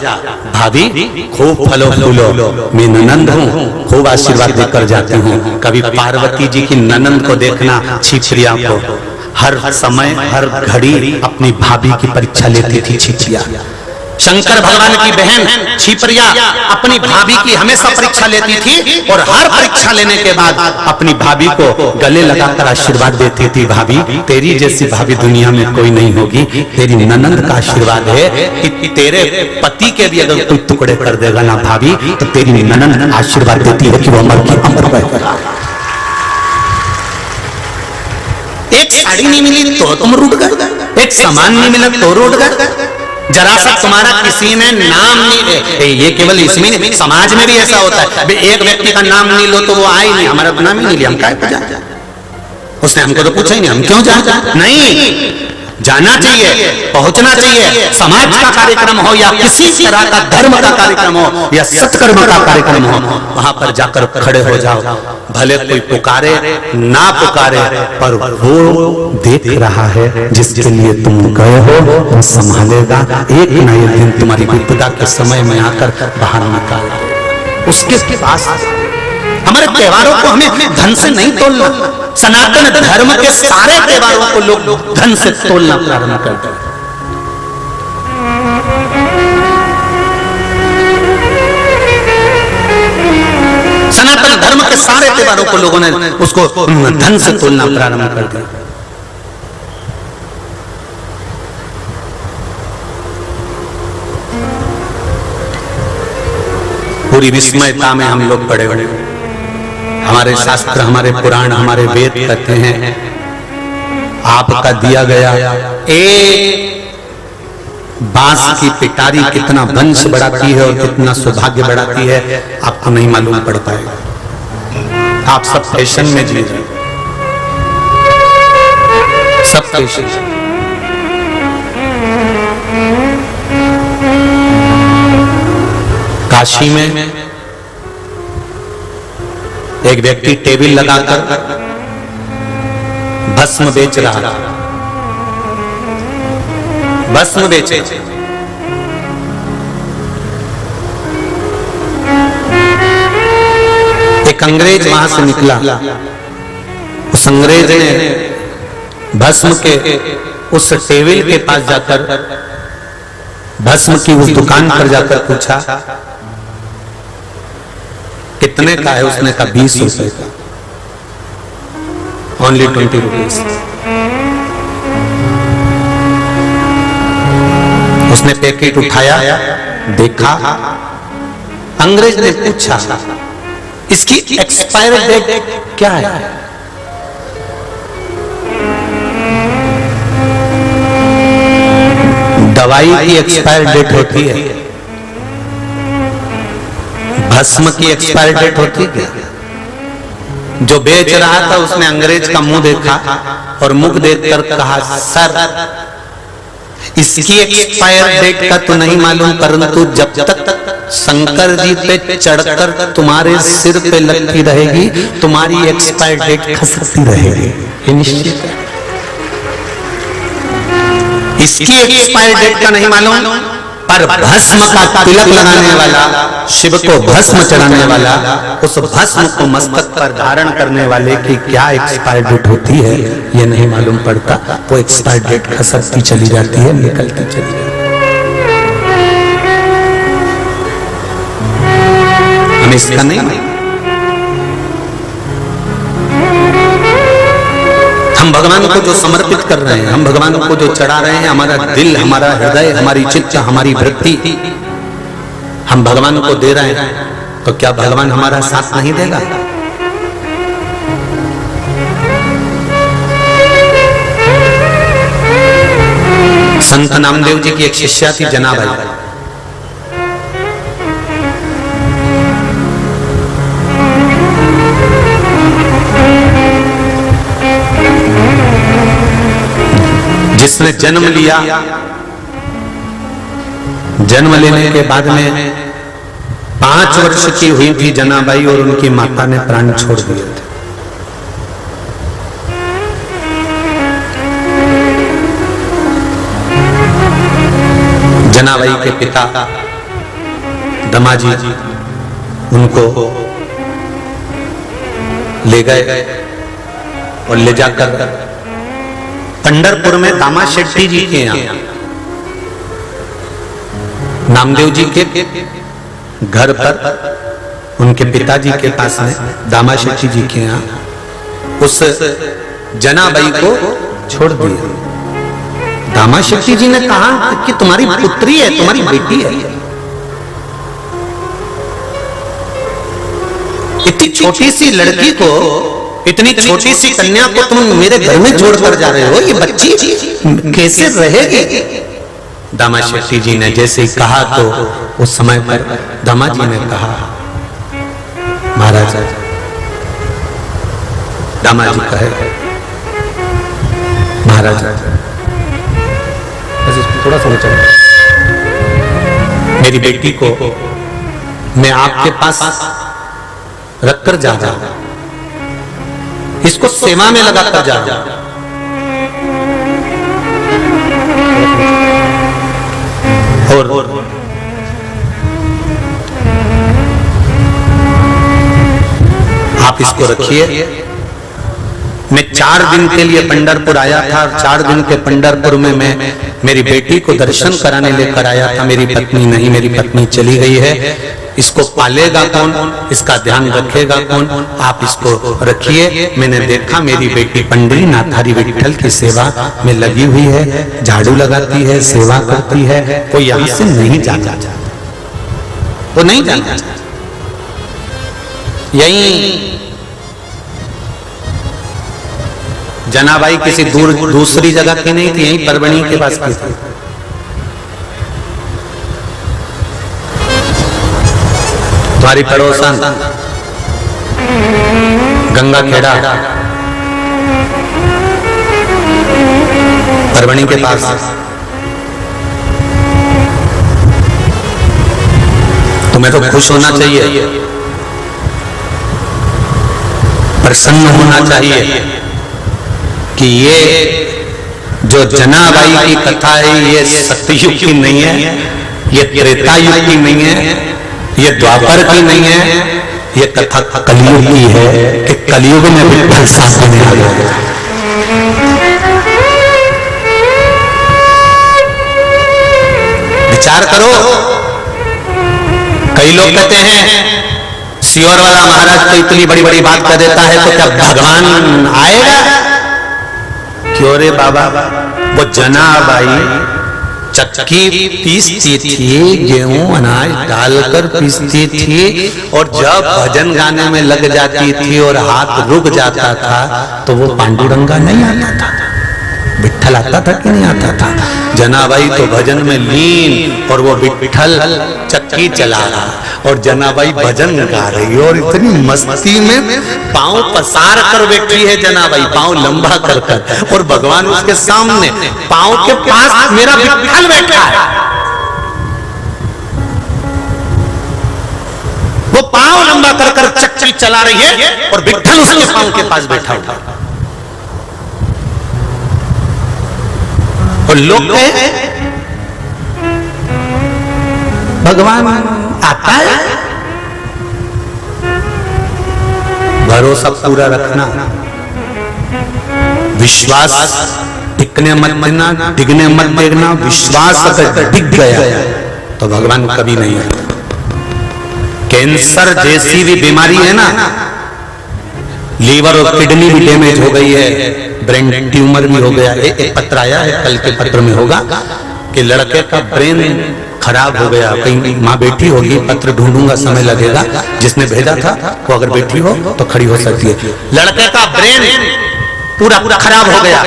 भाभी खूब फलो फूलो, मैं ननंद हूँ, खूब आशीर्वाद देकर जाती हूँ। कभी पार्वती जी की ननंद को देखना, छिपरिया को, हर समय हर घड़ी अपनी भाभी की परीक्षा लेती थी छिपरिया। शंकर भगवान की बहन छिपरिया अपनी भाभी की हमेशा परीक्षा लेती थी, और हर परीक्षा लेने के बाद अपनी भाभी को गले लगाकर आशीर्वाद देती थी, भाभी तेरी जैसी भाभी दुनिया में कोई नहीं होगी। तेरी ननंद का आशीर्वाद है कि तेरे पति के भी अगर कोई टुकड़े कर देगा ना भाभी, तो तेरी ननंद आशीर्वाद देती है कि वो अमर की अमर रहेगा। एक साड़ी नहीं मिली तो तुम रूठ गए, एक सामान नहीं मिला तो रूठ गए। जरा सा तुम्हारा किसी ने नाम नहीं, ये केवल इसमें नहीं, समाज में भी ऐसा होता है। एक व्यक्ति का नाम नहीं लो तो वो आए नहीं, हमारा नाम ही नहीं लिया, हम क्या जाए? उसने हमको तो पूछा ही नहीं, हम क्यों जाए? नहीं, जाना चाहिए, पहुंचना चाहिए। समाज का कार्यक्रम हो या किसी तरह का धर्म का कार्यक्रम हो या सत्कर्म का कार्यक्रम हो, वहां पर जाकर खड़े हो जाओ। भले कोई पुकारे ना पुकारे, पर वो देख रहा है जिसके लिए तुम गए हो, वो संभालेगा। एक न एक दिन तुम्हारी विपदा के समय में आकर बाहर निकाल उसके पास। हमारे त्योहारों को हमें धन से नहीं तोलना। सनातन धर्म के सारे त्योहारों को लोग धन से तोलना प्रारंभ कर दिया। सनातन धर्म के सारे त्योहारों को लोगों ने उसको धन से तोलना प्रारंभ कर दिया। पूरी विस्मयता में हम लोग पड़े हुए। हमारे शास्त्र, हमारे पुराण, हमारे वेद कहते हैं आपका दिया गया एक बांस की पिटारी कितना वंश बढ़ाती है और कितना सौभाग्य बढ़ाती है, आपको नहीं मालूम पड़ पाएगा। आप सब फैशन में जी रहे। सब केशरी। काशी में एक व्यक्ति टेबल लगाकर भस्म बेच रहा था, भस्म बेचे। एक अंग्रेज वहां से निकला, उस अंग्रेज ने भस्म के उस टेबल के पास जाकर भस्म की उस दुकान पर जाकर पूछा कितने का है? उसने कहा 20 रुपए का, ओनली 20 रुपीज। उसने पैकेट उठाया, देखा, अंग्रेज ने पूछा इसकी एक्सपायर डेट क्या है? दवाई की एक्सपायर डेट होती है, भस्म की एक्सपायर डेट होती है। जो बेच रहा था उसने अंग्रेज का मुंह देखा और मुख देखकर कहा, सर इसकी एक्सपायर डेट का तो नहीं मालूम, परंतु जब तक शंकर जी पे चढ़कर तुम्हारे सिर पे लगती रहेगी तुम्हारी एक्सपायर डेट खसकती रहेगी, ये निश्चित है। इसकी एक्सपायर डेट का नहीं मालूम, पर भस्म का तिलक लगाने वाला, शिव को भस्म चढ़ाने वाला, उस भस्म को मस्तक पर धारण करने वाले की क्या एक्सपायर डेट होती है ये नहीं मालूम पड़ता। वो एक्सपायर डेट खसकती चली जाती है, निकलती चली जाती है। हम इसका नहीं, हम भगवान को जो समर्पित कर रहे हैं, हम भगवान को जो चढ़ा रहे हैं, हमारा दिल, हमारा हृदय, हमारी चित्त, हमारी वृत्ति हम भगवान को दे रहे हैं, तो क्या भगवान हमारा साथ नहीं देगा? संत नामदेव जी की एक शिष्या थी जनाबाई। जिसने जन्म लिया, जन्म लेने के बाद में 5 वर्ष की हुई थी जनाबाई और उनकी माता ने प्राण छोड़ दिए थे। जनाबाई के पिता दमाजी उनको ले गए और ले जाकर पंढरपुर में दामा शेट्टी जी के यहाँ, नामदेव जी के घर पर, उनके पिताजी के पास में दामा शेट्टी जी के यहाँ उस जनाबाई को छोड़ दिया। दामा शेट्टी जी ने कहा कि तुम्हारी पुत्री है, तुम्हारी बेटी है, इतनी छोटी सी लड़की को, इतनी छोटी सी कन्या को तुम मेरे घर में छोड़कर जा रहे हो, ये बच्ची कैसे रहेगी? दामा शेट्टी जी ने जैसे ही कहा तो उस समय पर दामा जी ने कहा, महाराज, दामा जी कहे, महाराज थोड़ा समझो, मेरी बेटी को मैं आपके पास रखकर जा रहा हूं, इसको सेवा में लगाकर जा रहा हूं। और आप इसको रखिए। मैं 4 दिन के लिए पंढरपुर आया था और 4 दिन के पंढरपुर में मैं मेरी बेटी को दर्शन कराने लेकर आया था। मेरी पत्नी नहीं, मेरी पत्नी चली गई है। इसको पालेगा कौन, इसका ध्यान रखेगा कौन? आप इसको रखिए। मैंने देखा मेरी बेटी पंढरीनाथारी विठल की सेवा में लगी हुई है, झाड़ू लगाती है, सेवा करती है, कोई यहां से नहीं जाना चाहता, वो नहीं जाना चाहता। यही जनाबाई किसी दूसरी जगह की नहीं थी, यही परवणी के पास की थी। तुम्हारी पड़ोसन गंगा खेड़ा परवणी के पास। तुम्हें तो खुश होना चाहिए, प्रसन्न होना चाहिए कि ये जो जनाबाई की कथा है ये सत्ययुग की नहीं है, ये त्रेता युग की नहीं है, ये द्वापर की नहीं है, ये कथा कलयुग की है कि कलयुग में विठ्ठल सामने आ गया। विचार करो, कई लोग कहते हैं सियोर वाला महाराज तो इतनी बड़ी बड़ी बात कर देता है तो क्या भगवान आएगा? क्यों रे बाबा, वो जनाबाई चक्की पीसती थी, गेहूं अनाज डालकर पीसती थी, और जब भजन गाने में लग जाती थी और हाथ रुक जाता था तो वो पांडुरंगा नहीं आता था, विठ्ठल आता था कि नहीं आता था? जनाबाई तो भजन में लीन और वो विठ्ठल चक्की चला रहा और जनाबाई भजन गा रही और इतनी मस्ती में पांव पसार कर बैठी है जनाबाई, पांव लंबा कर कर, और भगवान उसके सामने पांव के पास मेरा विठ्ठल बैठा है। वो पांव लंबा कर कर चक्की चला रही है और विठ्ठल उसके पांव के पास बैठा हुआ। और लोग भगवान आता है, भरोसा पूरा रखना, विश्वास टिकने मत देना, डिगने मत देना। विश्वास अगर डिग गया तो भगवान कभी नहीं आता। कैंसर जैसी भी बीमारी है ना, लीवर और किडनी भी डैमेज हो गई है, ब्रेन ट्यूमर भी हो गया। एक पत्र आया है, कल के पत्र में होगा कि लड़के का ब्रेन खराब हो गया, कहीं माँ बैठी होगी, पत्र ढूंढूंगा, समय लगेगा, जिसने भेजा था वो अगर बैठी हो तो खड़ी हो सकती है। लड़के का ब्रेन पूरा पूरा खराब हो गया,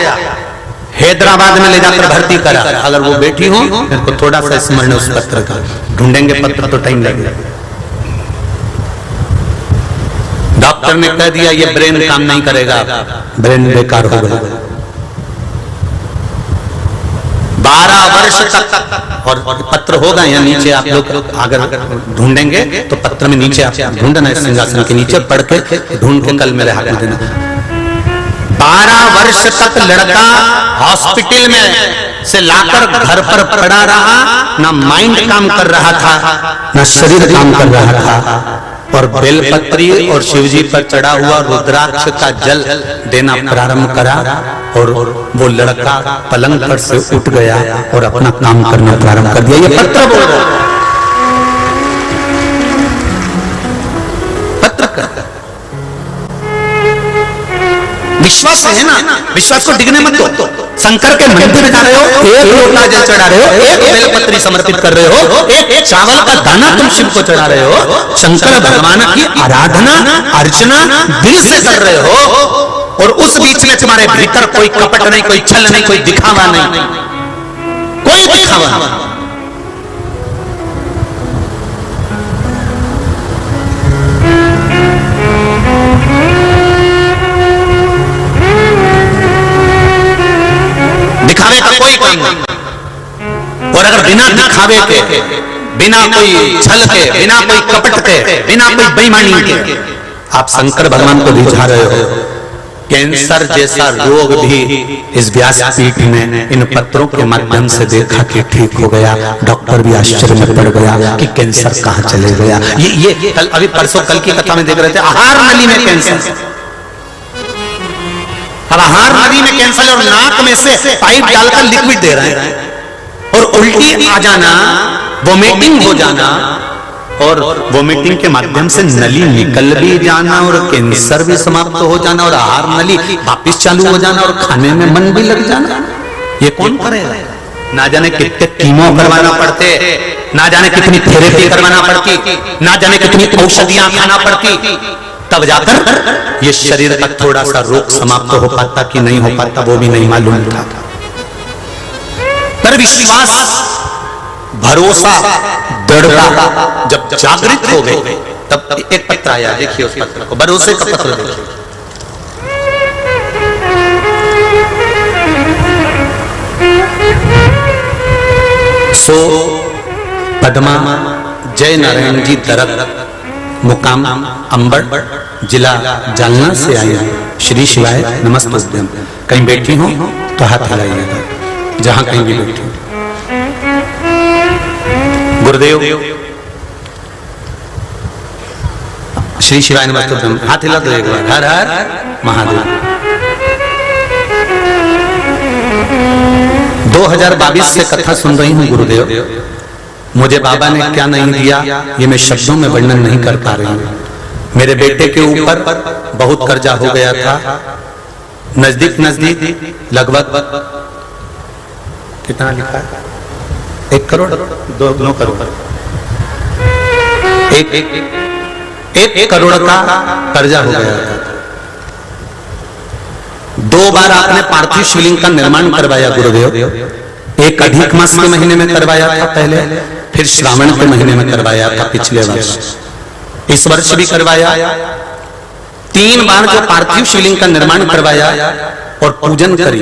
हैदराबाद में ले जाकर भर्ती करा। अगर वो बैठी हो तो थोड़ा सा स्मरण उस पत्र का, ढूंढेंगे पत्र तो टाइम लगेगा। डॉक्टर ने कह दिया ये ब्रेन काम नहीं करेगा, ब्रेन बेकार हो गया। 12 वर्ष तक, और पत्र होगा यहाँ नीचे, आप लोग अगर ढूंढेंगे तो पत्र में नीचे आप ढूंढना, सिंहासन के नीचे पढ़ के ढूंढ के कल मेरे हाथ में देना। 12 वर्ष तक लड़का हॉस्पिटल में से लाकर घर पर पड़ा रहा, ना माइंड काम कर रहा था ना शरीर काम कर रहा था, और बेलपत्री और शिवजी पर चढ़ा हुआ रुद्राक्ष का जल देना प्रारंभ करा, और वो लड़का पलंग पर से उठ गया और अपना काम करना प्रारंभ कर दिया। ये पत्र बोल रहा है, पत्र कर। विश्वास है ना, विश्वास को डिगने मत दो। शंकर के मंदिर जा रहे हो, एक लोटा जल चढ़ा रहे हो, एक बेलपत्री समर्पित कर रहे हो, एक चावल का दाना तुम शिव को चढ़ा रहे हो, शंकर भगवान की आराधना अर्चना दिल से कर रहे हो, और उस बीच में तुम्हारे भीतर कोई कपट नहीं, कोई छल नहीं, कोई दिखावा नहीं, कोई दिखावा नहीं। दिखावे का कोई काम नहीं। और अगर बिना दिखावे के, बिना कोई छल के, बिना कोई कपट के, बिना कोई बेईमानी के आप शंकर भगवान को रिझा रहे हो, कैंसर जैसा रोग भी इस व्यासपीठ में इन पत्रों के माध्यम से देखा कि ठीक हो गया। डॉक्टर भी आश्चर्य में पड़ गया कि कैंसर कहां चले गया। ये कल, अभी परसों कल की कथा में देख रहे थे, आहार नली में कैंसर। अब आहार नली में कैंसर और नाक में से पाइप डालकर लिक्विड दे रहे हैं, और उल्टी आ जाना, वोमिटिंग हो जाना, और वोमिटिंग के माध्यम से नली निकल भी जाना, और कैंसर भी समाप्त हो जाना, और आहार नली वापिस चालू हो जाना, और खाने में मन भी लग जाना। ये कौन करेगा? ना जाने कितने कीमो करवाना पड़ते, ना जाने कितनी थेरेपी करवाना पड़ती, ना जाने कितनी औषधियां खाना पड़ती, तब जाकर ये शरीर का थोड़ा सा रोग समाप्त हो पाता कि नहीं हो पाता, वो भी नहीं मालूम था। पर विश्वास, भरोसा, दृढ़ता जब जागृत हो गई, तब एक पत्र आया, देखिए उस पत्र को, भरोसे का पत्र देखिए। सो पद्मा जय नारायण जी दरक मुकाम अंबड़ जिला जालना से आई है। श्री शिवाय नमस्तुभ्यम। कहीं बैठी हो तो हाथ हिलाइएगा, जहां कहीं भी बैठी हो। गुरुदेव श्री शिवाय नमस्तुभ्यम। हाथ हिला दो एक बार। हर हर महादेव। 2022 से कथा सुन रही हूँ गुरुदेव। मुझे बाबा ने क्या नहीं दिया ये मैं शब्दों में वर्णन नहीं कर पा रही हूँ। मेरे बेटे के ऊपर बहुत कर्जा हो गया था, नजदीक लगभग कितना लिखा है, 1 करोड़ 2 करोड़ 1 करोड़ का कर्जा हो गया था। 2 बार आपने पार्थिव शिवलिंग का निर्माण करवाया गुरुदेव। एक अधिक मास के महीने में करवाया था पहले, फिर श्रावण के महीने में करवाया था पिछले वर्ष, इस वर्ष भी करवाया। 3 बार जो पार्थिव शिवलिंग का निर्माण करवाया और पूजन करी।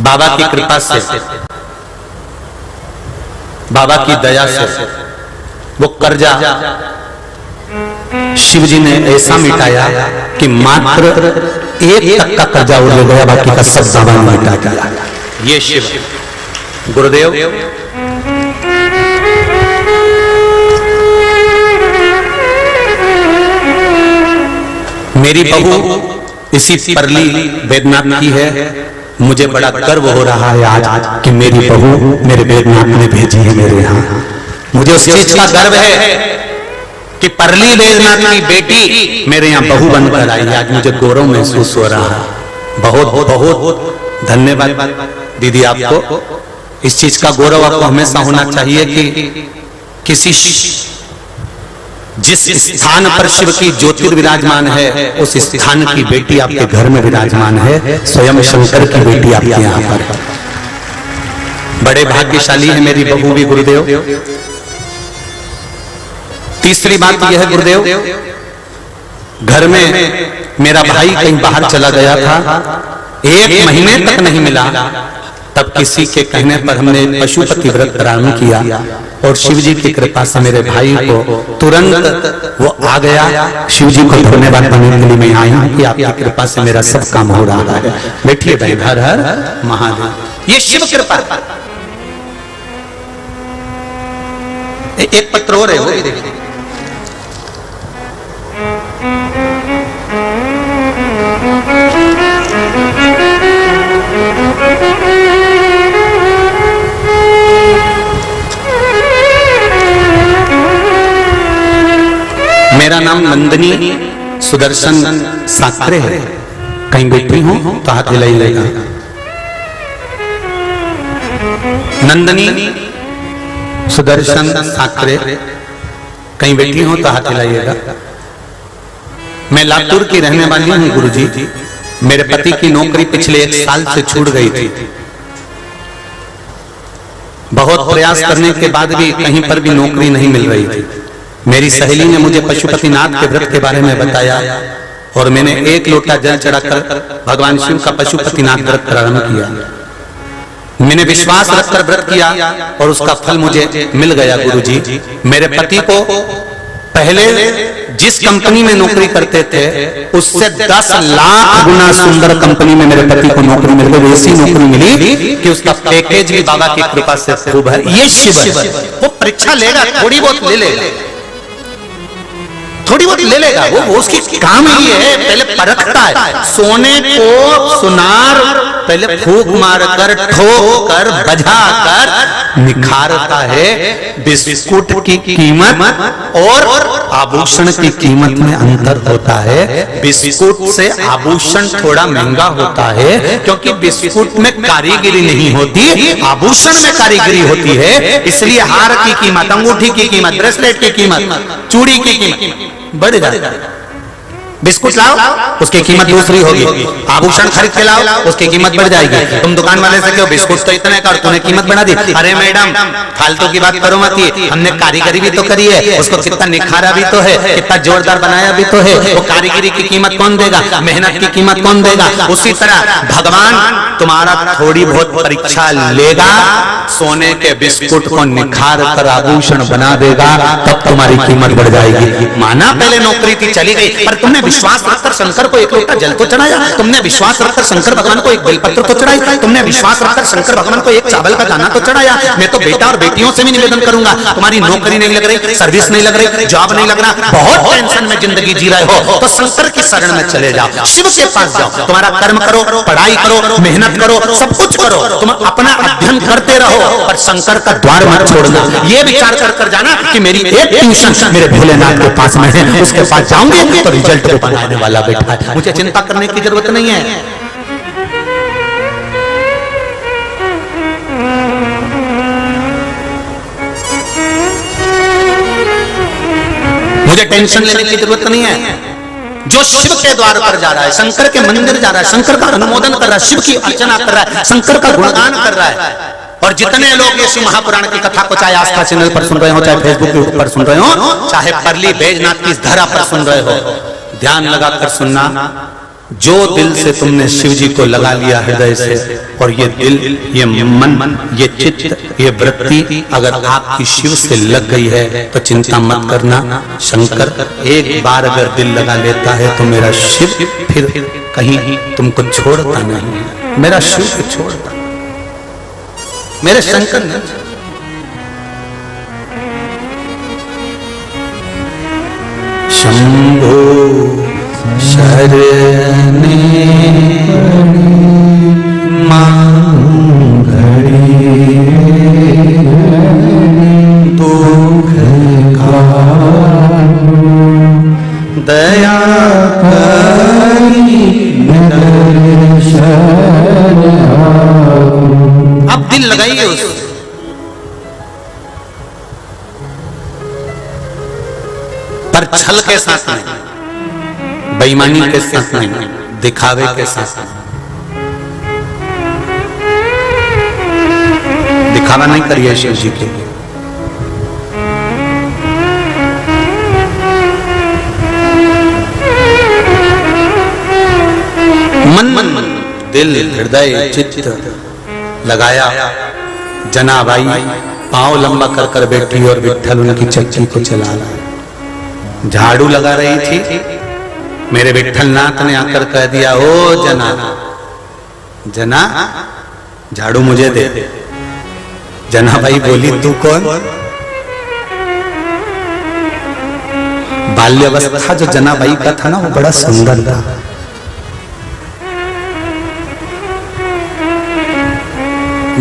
बाबा की कृपा से, बाबा की दया से वो कर्जा शिव जी ने ऐसा मिटाया कि मात्र 1 तक का कर्जा उड़ गया, बाकी का सब बाबा ने मिटा दिया। ये शिव गुरुदेव। मेरी बहू इसी परली वेदनाथ की है। मुझे बड़ा गर्व हो रहा है आज कि मेरी बहू मेरे वेदनाथ ने भेजी है मेरे यहाँ। मुझे उस चीज का गर्व है कि परली वेदनाथ की बेटी मेरे यहाँ बहू बनकर आई। आज मुझे गौरव महसूस हो रहा है। बहुत बहुत धन्यवाद दीदी आपको। इस चीज का गौरव आपको हमेशा होना चाहिए कि किसी जिस स्थान पर शिव की ज्योति विराजमान है उस स्थान की बेटी आपके घर में विराजमान है। स्वयं शंकर की बेटी आपके यहाँ पर है। बड़े भाग्यशाली है मेरी बहू भी गुरुदेव। तीसरी बात यह है गुरुदेव, घर में मेरा भाई कहीं बाहर चला गया था, 1 महीने तक नहीं मिला। तब किसी के कहने पर हमने पशुपति व्रत प्रारंभ किया और शिव जी की कृपा से मेरे भाई को तुरंत वो आ गया। शिव जी को धन्यवाद देने के लिए मैं आई हूँ कि आपकी कृपा से मेरा सब काम हो रहा है। बैठिए बहन। हर हर महादेव। ये शिव कृपा। एक पत्र और है, वो भी देखिए। मेरा नाम नंदनी सुदर्शन साकरे है। कहीं बैठी हूं तो हाथ हिलाइएगा। नंदनी सुदर्शन साकरे, कहीं बैठी हूं तो हाथ हिलाइएगा। मैं लातूर की रहने वाली हूं गुरुजी। मेरे पति की नौकरी पिछले 1 साल से छूट गई थी। बहुत प्रयास करने के बाद भी कहीं पर भी नौकरी नहीं मिल रही थी। मेरी सहेली ने मुझे पशुपतिनाथ के व्रत के बारे में बताया और मैंने 1 लोटा जल चढ़ाकर भगवान शिव का पशुपतिनाथ व्रत प्रारंभ किया। मैंने विश्वास रखकर व्रत किया और उसका फल मुझे मिल गया गुरुजी। मेरे पति को पहले जिस कंपनी में नौकरी करते थे उससे 10 लाख गुना सुंदर कंपनी में मेरे पति को नौकरी मिल गई। ऐसी नौकरी मिली कि उसका पैकेज भी बाबा की कृपा से खूब है। ये शिव है। वो परीक्षा लेगा, थोड़ी बहुत ले लेगा, थोड़ी बहुत ले लेगा। वो उसकी काम ही है, पहले परखता है। सोने को सुनार पहले फूक मारकर ठोक कर बजा कर निखारता है। बिस्कुट की कीमत और आभूषण की कीमत में अंतर होता है। बिस्कुट से आभूषण थोड़ा महंगा होता है क्योंकि बिस्कुट में कारीगरी नहीं होती, आभूषण में कारीगरी होती है। इसलिए हार की कीमत, अंगूठी की कीमत, ब्रेसलेट की कीमत, चूड़ी की कीमत बढ़ जाती है। बिस्कुट लाओ, उसकी कीमत दूसरी होगी। आभूषण खरीद के लाओ, उसकी कीमत बढ़ जाएगी। तुम दुकान वाले से क्यों बिस्कुट तो इतने का और तूने कीमत बढ़ा दी? अरे मैडम फालतू की बात करो मत, हमने कारीगरी भी तो करी है, उसको कितना निखारा भी तो है, कितना जोरदार बनाया भी तो है। वो कारीगरी की कीमत कौन देगा? मेहनत की कीमत कौन देगा? उसी तरह भगवान तुम्हारा थोड़ी बहुत परीक्षा लेगा, सोने के बिस्कुट को निखार कर आभूषण बना देगा, तब तुम्हारी कीमत बढ़ जाएगी। माना पहले नौकरी थी चली गई, पर तुमने विश्वास रखकर शंकर को एक लोटा जल तो चढ़ाया, तुमने विश्वास रखकर शंकर भगवान को एक बेलपत्र तो चढ़ाई, तुमने विश्वास रखकर शंकर भगवान को एक चावल का दाना तो चढ़ाया। मैं तो बेटा और बेटियों से भी निवेदन करूंगा, तुम्हारी नौकरी नहीं लग रही, सर्विस नहीं लग रही, जॉब नहीं लग रहा, बहुत टेंशन में जिंदगी जी रहे हो, तो शंकर की शरण में चले जाओ, शिव के पास जाओ, तुम्हारा कर्म करो, पढ़ाई करो, मेहनत करो, सब कुछ करो, तुम अपना अध्ययन करते रहो, पर शंकर का द्वार मत छोड़ना। ये विचार कर जाना कि मेरी एक ट्यूशन मेरे भोलेनाथ के पास में है, उसके पास जाऊंगी तो रिजल्ट को बनाने वाला बैठा है, मुझे चिंता करने की जरूरत नहीं है। मुझे टेंशन लेने की जरूरत नहीं है। जो शिव के द्वार पर जा रहा है, शंकर के मंदिर जा रहा है, शंकर का अनुमोदन कर रहा है, शिव की अर्चना कर रहा है, शंकर का गुणगान कर रहा है, और जितने लोग ये शिव महापुराण की कथा को चाहे आस्था चैनल पर सुन रहे हो, चाहे फेसबुक पर सुन रहे हो, चाहे परली बैजनाथ की धरा पर सुन रहे हो, ध्यान लगाकर सुनना। जो दिल से तुमने शिव जी को लगा लिया हृदय से, और ये दिल, ये मन, ये चित्त, ये वृत्ति अगर आपकी शिव से लग गई है तो चिंता मत करना। शंकर एक बार अगर दिल लगा लेता है तो मेरा शिव फिर कहीं तुमको छोड़ता नहीं, मेरा शिव को छोड़ता, मेरे शंकर ने। शंभो शरणे मांगड़ी दुख दया करी अब दिल लगाइए उस, पर छल के साथ नहीं, बेईमानी के साथ नहीं, दिखावे के साथ नहीं। दिखावा नहीं करिए शिव जी के। मन दिल हृदय चित्त लगाया, जनाबाई पांव लंबा कर कर बैठी और विट्ठल उनकी चक्की को चला रहा। झाड़ू लगा रही थी, मेरे विट्ठलनाथ ने आकर कह दिया, ओ जना, जना झाड़ू मुझे दे। जनाबाई बोली, तू कौन? बाल्यावस्था जो जनाबाई का था ना, वो बड़ा सुंदर था।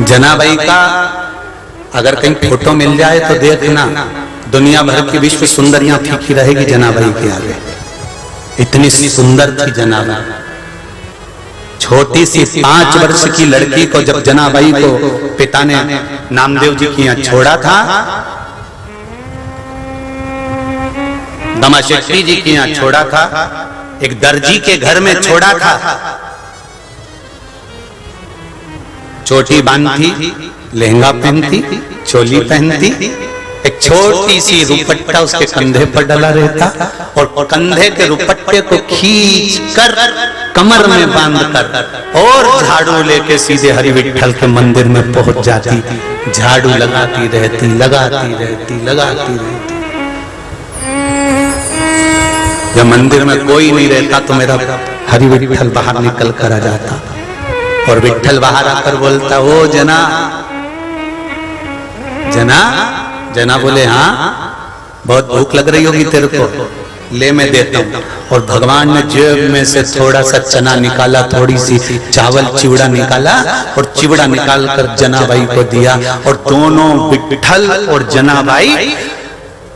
जनाबाई का अगर कहीं फोटो मिल जाए तो देखना, दुनिया भर की विश्व सुंदरियां फीकी रहेगी जनाबाई के आगे, इतनी सुंदर थी जनाबाई। छोटी सी 5 वर्ष की लड़की को जब जनाबाई को पिता ने नामदेव जी के यहाँ छोड़ा था, दमाशेट्टी जी के यहाँ छोड़ा था, एक दर्जी के घर में छोड़ा था, चोटी बांधती, लहंगा पहनती, चोली पहनती, एक छोटी सी रुपट्टा उसके कंधे पर डला रहता, और कंधे के रुपट्टे को खींच कर कमर में बांधकर और झाड़ू लेके सीधे हरि विट्ठल के मंदिर में पहुंच जाती, झाड़ू लगाती रहती, लगाती रहती, लगाती रहती। जब मंदिर में कोई नहीं रहता तो मेरा हरि विट्ठल बाहर निकल कर आ जाता, और विट्ठल बाहर आकर बोलता, ओ जना, जना। जना बोले, हाँ बहुत भूख लग रही होगी तेरे को, ले मैं देता हूँ। और भगवान ने जेब में से थोड़ा सा चना निकाला, थोड़ी सी चावल चिवड़ा निकाला, और चिवड़ा निकाल कर जनाबाई को दिया, और दोनों विट्ठल और जनाबाई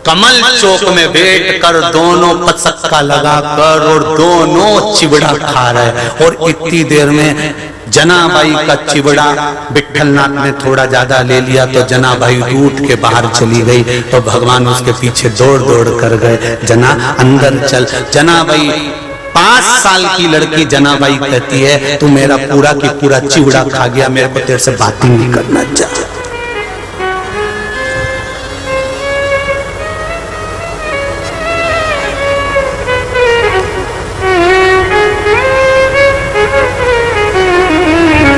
कमल चौक में बैठ कर दोनों पचक्का लगाकर और दोनों चिवड़ा खा रहे, और इतनी देर में जनाबाई का चिवड़ा विट्ठलनाथ ने थोड़ा ज्यादा ले लिया तो जनाबाई रूठ के बाहर चली गई, तो भगवान उसके पीछे दौड़ दौड़ कर गए, जना अंदर चल। जनाबाई 5 साल की लड़की जनाबाई कहती है तू मेरा पूरा की पूरा चिवड़ा खा गया, मेरे को तेरे से बात ही नहीं करना चाहिए।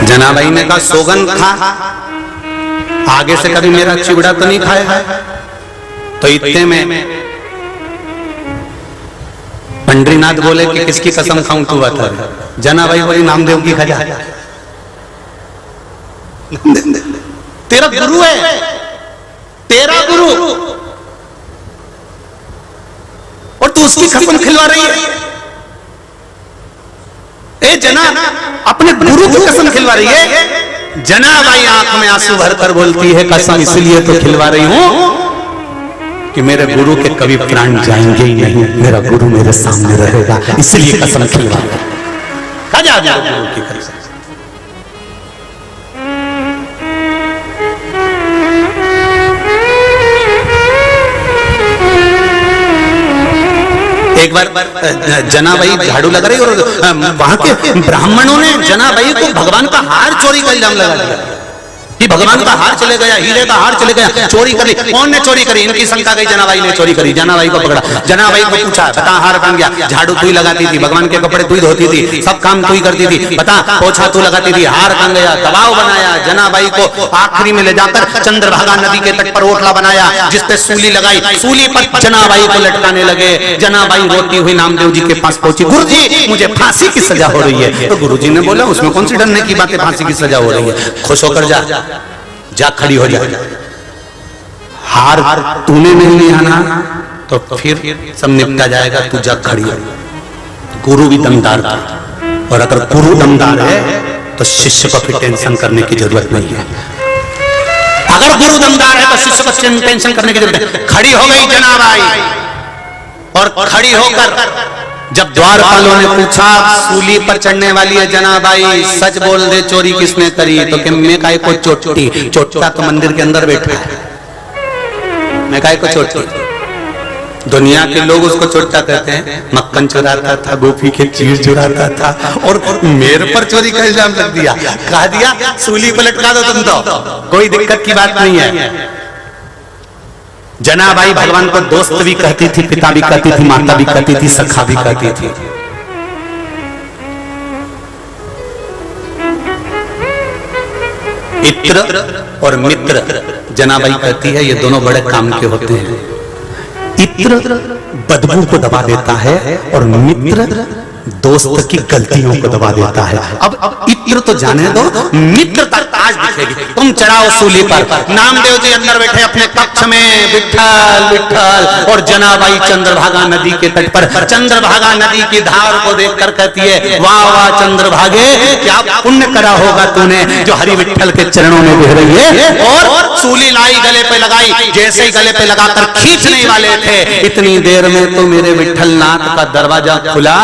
जनाबाई ने कहा सोगन खा, आगे से कभी मेरा चिवड़ा तो नहीं खाएगा। तो इतने में पंडरीनाथ बोले कि किसकी कसम खाऊं तू बता। जनाबाई बोली नामदेव की खा जा। तेरा गुरु है, तेरा गुरु, और तू उसकी कसम खिलवा रही है। ए जना, अपने गुरु की कसम खिलवा रही है। जनाबाई आंख में आंसू भरकर बोलती है कसम इसलिए तो खिलवा रही हूं कि मेरे गुरु के कभी प्राण जाएंगे ही नहीं, मेरा गुरु मेरे सामने रहेगा, इसलिए कसम खिलवा रही गुरु की कसम। एक बार जनाबाई झाड़ू लगा रही और वहां के ब्राह्मणों ने जनाबाई को भगवान का हार चोरी का इल्जाम लगा दिया कि भगवान का हार चले गया, हीरे का हार चले गया, चोरी कर ली। कौन ने चोरी करी? इनकी शंका गई जनाबाई ने चोरी करी। जनाबाई को पकड़ा, जनाबाई को पूछा बता हार कहां गया? झाड़ू तू ही लगाती थी, भगवान के कपड़े तू ही धोती थी, सब काम तू ही करती थी, बता पोछा तू लगाती थी, हार कहां गया? दबाव बनाया। जनाबाई को आखिरी में ले जाकर चंद्रभागा नदी के तट पर ओटला बनाया जिसपे सूली लगाई, सूली पर जनाबाई को लटकाने लगे। जनाबाई रोती हुई नामदेव जी के पास पहुंची, गुरुजी मुझे फांसी की सजा हो रही है। तो गुरुजी ने बोला उसमें कौन सी डरने की बात है, फांसी की सजा हो रही है, खुश होकर जा खड़ी हो जा। हार तूने नहीं लिया ना तो फिर सब निपटा जाएगा, तू जा खड़ी हो। गुरु भी दमदार था, और अगर गुरु दमदार है तो शिष्य को फिर टेंशन करने की जरूरत नहीं है। अगर गुरु दमदार है तो शिष्य को टेंशन करने की जरूरत है। खड़ी हो गई जनाबाई, और खड़ी होकर जब द्वारपालों ने पूछा सूली पर चढ़ने वाली है जनाबाई, सच बोल दे चोरी किसने करी? तो कि मैं काय को चोटी, चोटा तो मंदिर के अंदर बैठा है, मैं काय को चोटी। दुनिया के लोग उसको चोटा कहते हैं, मक्खन चुराता था, गोपी के चीर चुराता था, और मेरे पर चोरी का इल्जाम लग दिया। कहा दिया सूली पर लटका दो तुम तो, कोई दिक्कत की बात नहीं है। जनाबाई भगवान को दोस्त भी कहती थी, पिता भी कहती थी, माता भी कहती थी, सखा भी कहती थी। इत्र और मित्र जनाबाई कहती है ये दोनों बड़े काम के होते हैं। इत्र बदबू को दबा देता है और मित्र दोस्त की गलतियों को दबा देता है। अब इत्र तो जाने दो, मित्रता आज दिखेगी। तुम चढ़ाओ सूली पर, नामदेव जी अंदर बैठे अपने कक्ष में, विठ्ठल विठ्ठल, और जनाबाई चंद्रभागा नदी के तट पर चंद्रभागा नदी की धार को देखकर कहती है वाह वाह चंद्रभागे, क्या पुण्य करा होगा तूने जो हरि विठ्ठल के चरणों में बह रही है। और सूली लाई गले पे लगाई, जैसे ही गले पे लगाकर खींचने वाले थे, इतनी देर में तो मेरे विठ्ठलनाथ का दरवाजा खुला,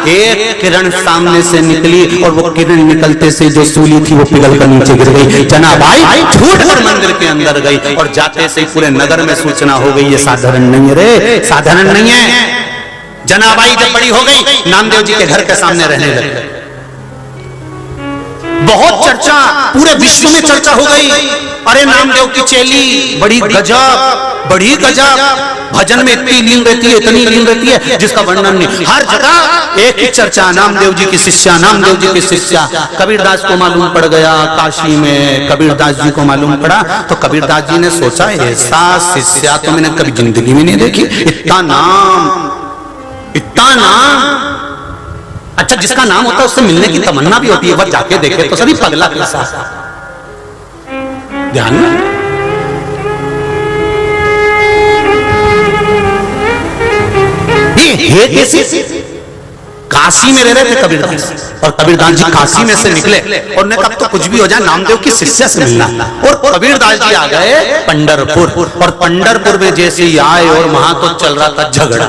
एक किरण सामने से निकली, और वो किरण निकलते से जो सूली थी वो पिघल कर नीचे गिर गई। जनाबाई छूटकर मंदिर के अंदर गई, और जाते से पूरे नगर में सूचना हो गई ये साधारण नहीं है रे, साधारण नहीं है। जनाबाई जब बड़ी हो गई, नामदेव जी के घर के सामने रहने लगी। बहुत चर्चा, पूरे विश्व में चर्चा हो गई, अरे नामदेव की चेली बड़ी गजब, बड़ी गजब, भजन में इतनी लीन रहती है, इतनी लीन रहती है जिसका वर्णन नहीं। हर जगह एक ही चर्चा, नामदेव जी की शिष्या, नामदेव जी की शिष्या। कबीरदास को मालूम पड़ गया काशी में, कबीरदास जी को मालूम पड़ा तो कबीरदास जी ने सोचा ऐसा शिष्या तो मैंने कभी जिंदगी में नहीं देखी, इतना नाम, इतना नाम। अच्छा जिसका नाम होता है उससे मिलने की तमन्ना भी होती है, वह जाके देखे तो सभी पगला कैसा। ध्यान में ये कैसी, काशी में रह रहे थे कबीरदास, और कबीरदास जी काशी में से निकले और ने कब तो कुछ भी हो जाए नामदेव की शिष्या से मिलना। और कबीरदास जी आ गए पंढरपुर, और पंढरपुर में जैसे ही आए और वहां तो चल रहा था झगड़ा,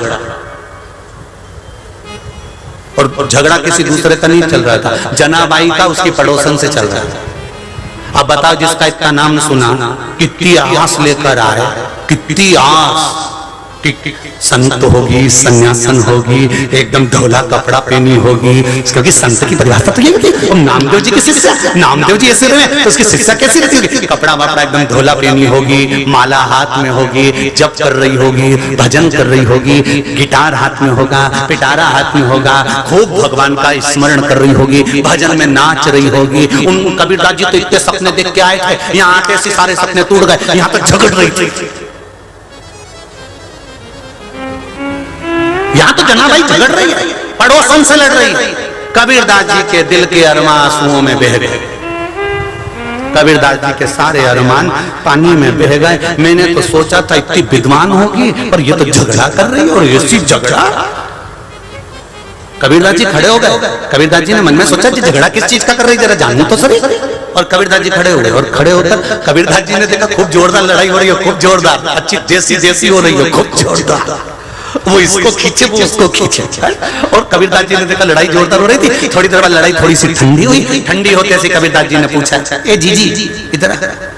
और झगड़ा किसी दूसरे का नहीं चल रहा था, जनाबाई का उसकी पड़ोसन से चल रहा था। अब बताओ जिसका इतना नाम सुना, कितनी आस लेकर आए, कितनी आस, संत होगी, सन्यासन होगी, एकदम ढोला कपड़ा पहनी होगी, क्योंकि संत की परिभाषा तो ये होती है। और नामदेव जी की शिष्या, नामदेव जी ऐसे रहे तो उसकी शिष्या कैसी रहती होगी? कपड़ा वपड़ा एकदम ढोला पहनी होगी, माला हाथ में होगी, जप कर रही होगी, भजन कर रही होगी, गिटार हाथ में होगा, पिटारा हाथ में होगा, खूब भगवान का स्मरण कर रही होगी, भजन में नाच रही होगी। उन कबीरदास जी तो इतने सपने देख के आए थे, यहाँ आते से सारे सपने टूट गए, यहाँ तक झगड़ रही थी। यहाँ तो जनाबाई झगड़ रही है, पड़ोसन से लड़ रही है। कबीरदास जी के दिल के अरमान आंसुओं में बह गए, कबीरदास जी के सारे अरमान पानी में बह गए। मैंने तो सोचा था इतनी विद्वान होगी, पर ये तो झगड़ा कर रही है, और ऐसी झगड़ा। कबीरदास जी खड़े हो गए। कबीरदास जी ने मन में सोचा कि झगड़ा किस चीज का कर रही, जरा जानू तो सही। और कबीरदास जी खड़े हुए, और खड़े होकर कबीरदास जी ने देखा खूब जोरदार लड़ाई हो रही है, खूब जोरदार, अच्छी देसी देसी हो रही है, खूब जोरदार। वो इसको खींचे, वो उसको खींचे। और कबीरदास जी ने देखा लड़ाई जोरदार हो रही थी। थोड़ी देर बाद लड़ाई थोड़ी सी ठंडी हुई। ठंडी होते ऐसे कबीरदास जी ने पूछा, ए जीजी इधर,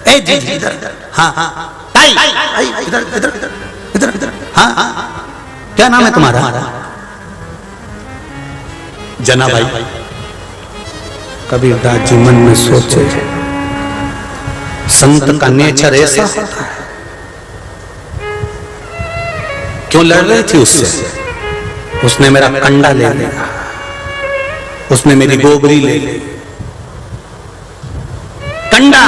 ए जीजी इधर, हाँ हाँ ताई इधर इधर इधर इधर, हाँ क्या नाम है तुम्हारा? जनाबाई। कबीरदास जी मन में सोचे, संत का नेचर ऐसा होता है। क्यों लड़ रही थी उससे? उसने मेरा कंडा ले लिया, उसने मेरी गोबरी ले ली। कंडा,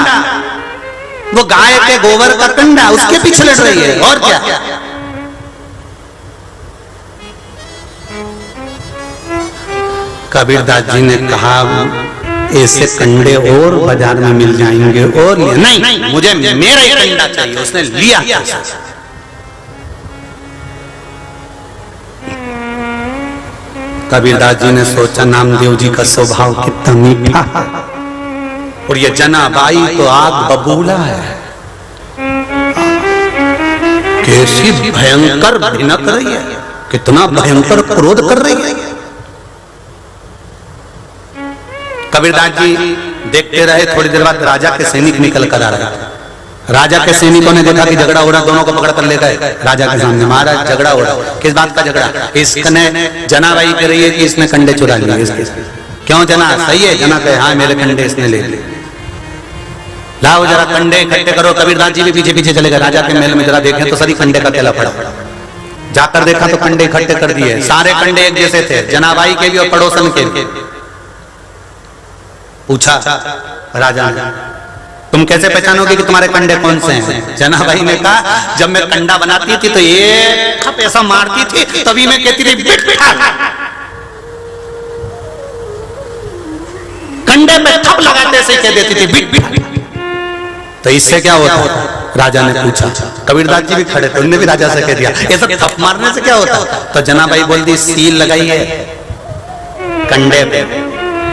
वो गाय के गोबर का कंडा, उसके पीछे लड़ रही है, और क्या? कबीरदास जी ने कहा, ऐसे कंडे और बाजार में मिल जाएंगे, और नहीं, मुझे मेरा ही कंडा चाहिए। उसने लिया। कबीरदास जी ने सोचा, नामदेव जी का स्वभाव कितना मीठा है, और ये जनाबाई तो आग बबूला है, कैसी भयंकर भिनक रही है, कितना भयंकर क्रोध कर रही है। कबीरदास जी देखते रहे। थोड़ी देर बाद राजा के सैनिक निकल कर आ रहे। राजा के सैनिकों ने देखा कि झगड़ा हो रहा, दोनों को पकड़ कर ले गए राजा के सामने। महाराज झगड़ा हो रहा, किस बात का झगड़ा? इसने जनाबाई कह रही है कि इसने कंडे चुरा लिए इसके। क्यों जना? सही है। जना कहे, हाँ मेरे कंडे इसने ले लिए। लाओ जरा कंडे इकट्ठे करो। कबीरदास जी भी पीछे पीछे चले गए। राजा के महल में जरा देखें तो सारी कंडे का केला पड़ा। जाकर देखा तो कंडे इकट्ठे कर दिए। सारे कंडे एक जैसे थे, जनाबाई के भी और पड़ोसन के भी। पूछा राजा ने, तुम कैसे पहचानोगे कि तुम्हारे कंडे कौन से हैं? जनाबाई ने कहा, जब मैं कंडा बनाती थी तो ये खप ऐसा मारती थी, तभी मैं कहती थी बिट्ठल। कंडे पे थप लगाते से कह देती थी बिट्ठल। तो इससे क्या होता? राजा ने पूछा। कबीरदास जी भी खड़े थे, उन्होंने भी राजा से कह दिया, ये सब थप मारने से क्या होता? तो जनाबाई बोल दी, सील लगाई है कंडे पे,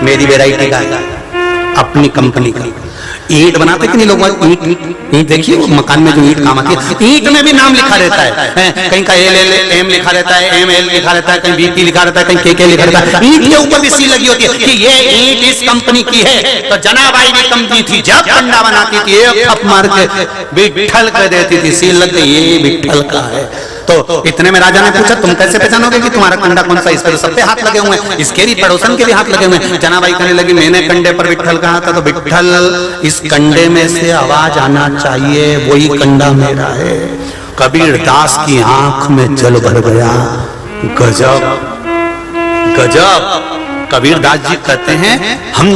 मेरी वेराइटी का, अपनी कंपनी का। ईंट बनाते कि नहीं लोग? ईंट देखिए, मकान में जो ईंट काम आती है, ईंट में भी नाम लिखा रहता है। कहीं का एम लिखा रहता है, ML लिखा रहता है, कहीं BP लिखा रहता है, कहीं KK लिखा रहता है। ईंट के ऊपर भी सील लगी होती है कि ये ईंट इस कंपनी की है। तो जनाबाई भी कंपनी थी, जब कंडा बनाती थी एक थप मार के बिट्ठल कर देती थी, सील लग गई, ये बिट्ठल का है। तो इतने में राजा ने पूछा, तुम कैसे पहचानोगे कि तुम्हारा कंडा कौन सा? इस पर सब पे हाथ लगे हुए हैं, इसके भी पड़ोसन के भी हाथ लगे हुए हैं। जनाबाई कहने लगी, मैंने कंडे पर बिट्ठल कहा था, तो बिट्ठल इस कंडे में से आवाज आना चाहिए, वही कंडा मेरा है। कबीरदास की आंख में जल भर गया। गजब गजब। कबीरदास जी कहते हैं, हम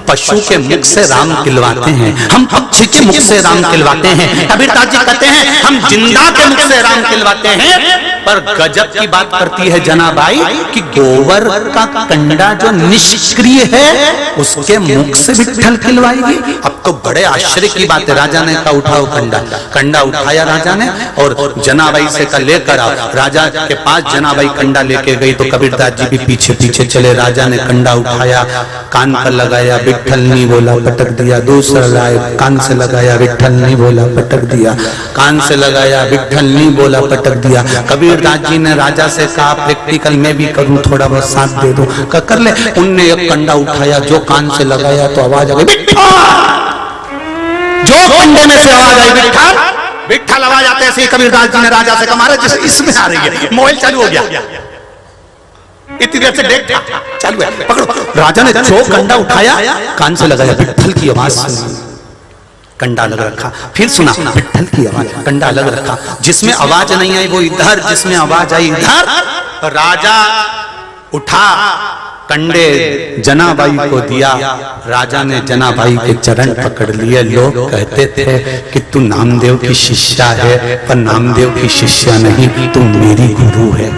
पशु के मुख से राम खिलवाते हैं, हम पक्षी के मुख से राम खिलवाते हैं। कबीरदास जी कहते हैं, हम जिंदा के मुख से राम खिलवाते हैं। पर गजब की बात करती है जनाबाई कि गोबर का कंडा जो निष्क्रिय है, उसके मुख से बिट्ठल खिलवाएगी। अब तो बड़े आश्चर्य की बात है। राजा ने कहा, उठाओ कंडा। कंडा उठाया राजा ने, और जनाबाई से कहा, लेकर आओ। राजा के पास जनाबाई कंडा लेके गई, तो कबीरदास जी भी पीछे पीछे चले। राजा ने कंडा उठाया, कान पर लगाया, बिट्ठल नहीं बोला, पटक दिया। दूसरा लाए, कान से लगाया, बिट्ठल नहीं बोला, पटक दिया। कान से लगाया, बिट्ठल नहीं बोला, पटक दिया। कबीरदास जी ने राजा से कहा, प्रैक्टिकल मैं भी करूं, थोड़ा बहुत साथ दे दो। कर ले। उनने एक कंडा उठाया, जो कान से लगाया तो आवाज आ गई, बिट्ठल। जो कंडे में से आवाज आई बिट्ठल, विट्ठल आवाज आते ऐसे ही कबीरदास जी ने राजा से कहा महाराज जैसे इसमें आ रही है, मोबाइल चालू हो गया, इतनी देर से देख चालू है, पकड़ो। राजा ने जो कंडा उठाया कान से लगाया, विट्ठल की आवाज सुनी, कंडा अलग रखा, फिर सुना विट्ठल की आवाज, कंडा अलग रखा, जिसमें आवाज नहीं आई वो इधर, जिसमें आवाज आई इधर। राजा उठा, कंडे जनाबाई को दिया, राजा ने जनाबाई के चरण पकड़ लिए। लोग कहते थे कि तू नामदेव की शिष्या है, पर नामदेव की शिष्या नहीं, तू मेरी गुरु है।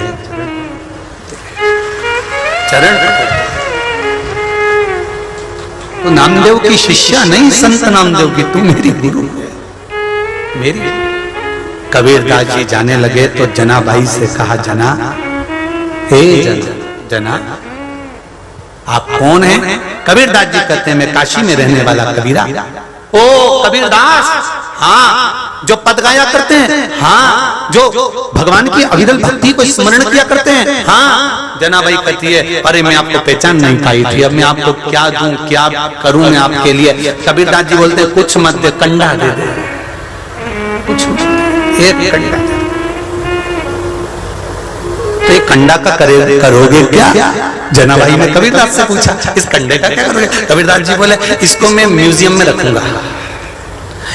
चरण तो नामदेव की शिष्या नहीं, संत नामदेव की, तू मेरी गुरु है, मेरी। कबीरदास जी जाने लगे तो जनाबाई से कहा, जना, हे जना, आप कौन हैं? कबीरदास जी कहते हैं मैं काशी में रहने वाला कबीरा। ओ कबीरदास, हाँ, जो पद गाया करते हैं, हाँ, जो भगवान की अविरल भक्ति को स्मरण किया करते हैं, हाँ। जनाबाई कहती है, अरे मैं आपको पहचान नहीं पाई थी, अब मैं आपको क्या दूं, क्या करूं मैं आपके लिए? कबीरदास जी बोलते हैं कुछ मत दे, कंडा दे दे, कुछ एक कंडा। तो ये कंडा का करोगे क्या? जनाबाई ने कबीरदास से पूछा, इस कंडे का क्या करोगे? कबीरदास जी बोले, इसको मैं म्यूजियम में रखूंगा,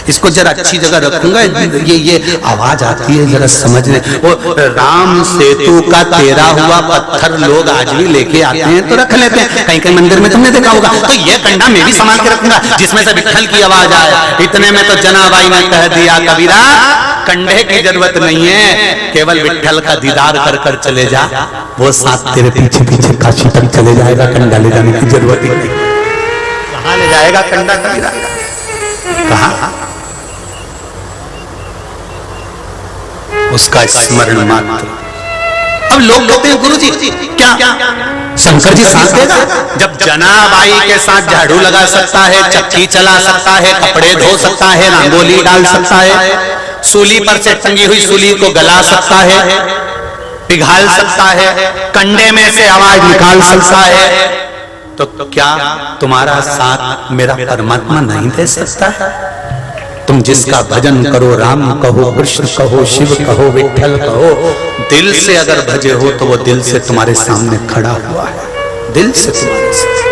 इसको जरा अच्छी जगह रखूंगा। ये आवाज आती है जरा समझने। वो राम सेतु का तेरा हुआ पत्थर लोग आज भी लेके आते हैं तो रख लेते हैं, कहीं कहीं मंदिर में तुमने देखा होगा। तो ये कंडा मैं भी संभाल के रखूंगा जिसमें से विट्ठल की आवाज आए। इतने में तो जनाबाई ने कह दिया, कबीरा कंडे की जरूरत नहीं है, केवल विट्ठल का दीदार कर कर चले जा, वो साथ तेरे पीछे पीछे काशी तक चले जाएगा, कंडा ले जाने की जरूरत ही नहीं। कहाँ ले जाएगा कंडा? कबीरा कहाँ? उसका स्मरण मात्र। अब लोग कहते हैं गुरुजी क्या शंकर जी साथ देगा? जब जनाबाई के साथ झाड़ू लगा सकता है, चक्की चला सकता है, कपड़े धो सकता है, रंगोली डाल सकता है, सूली पर से टंगी हुई सूली को गला सकता है, पिघाल सकता है, कंडे में से आवाज निकाल सकता है, तो क्या तुम्हारा साथ मेरा परमात्मा नहीं दे सकता है? तुम जिसका भजन करो, राम कहो, कृष्ण कहो, शिव कहो, विट्ठल कहो, दिल से अगर भजे हो तो वो दिल से तुम्हारे सामने खड़ा हुआ है, दिल से तुम्हारे सामने।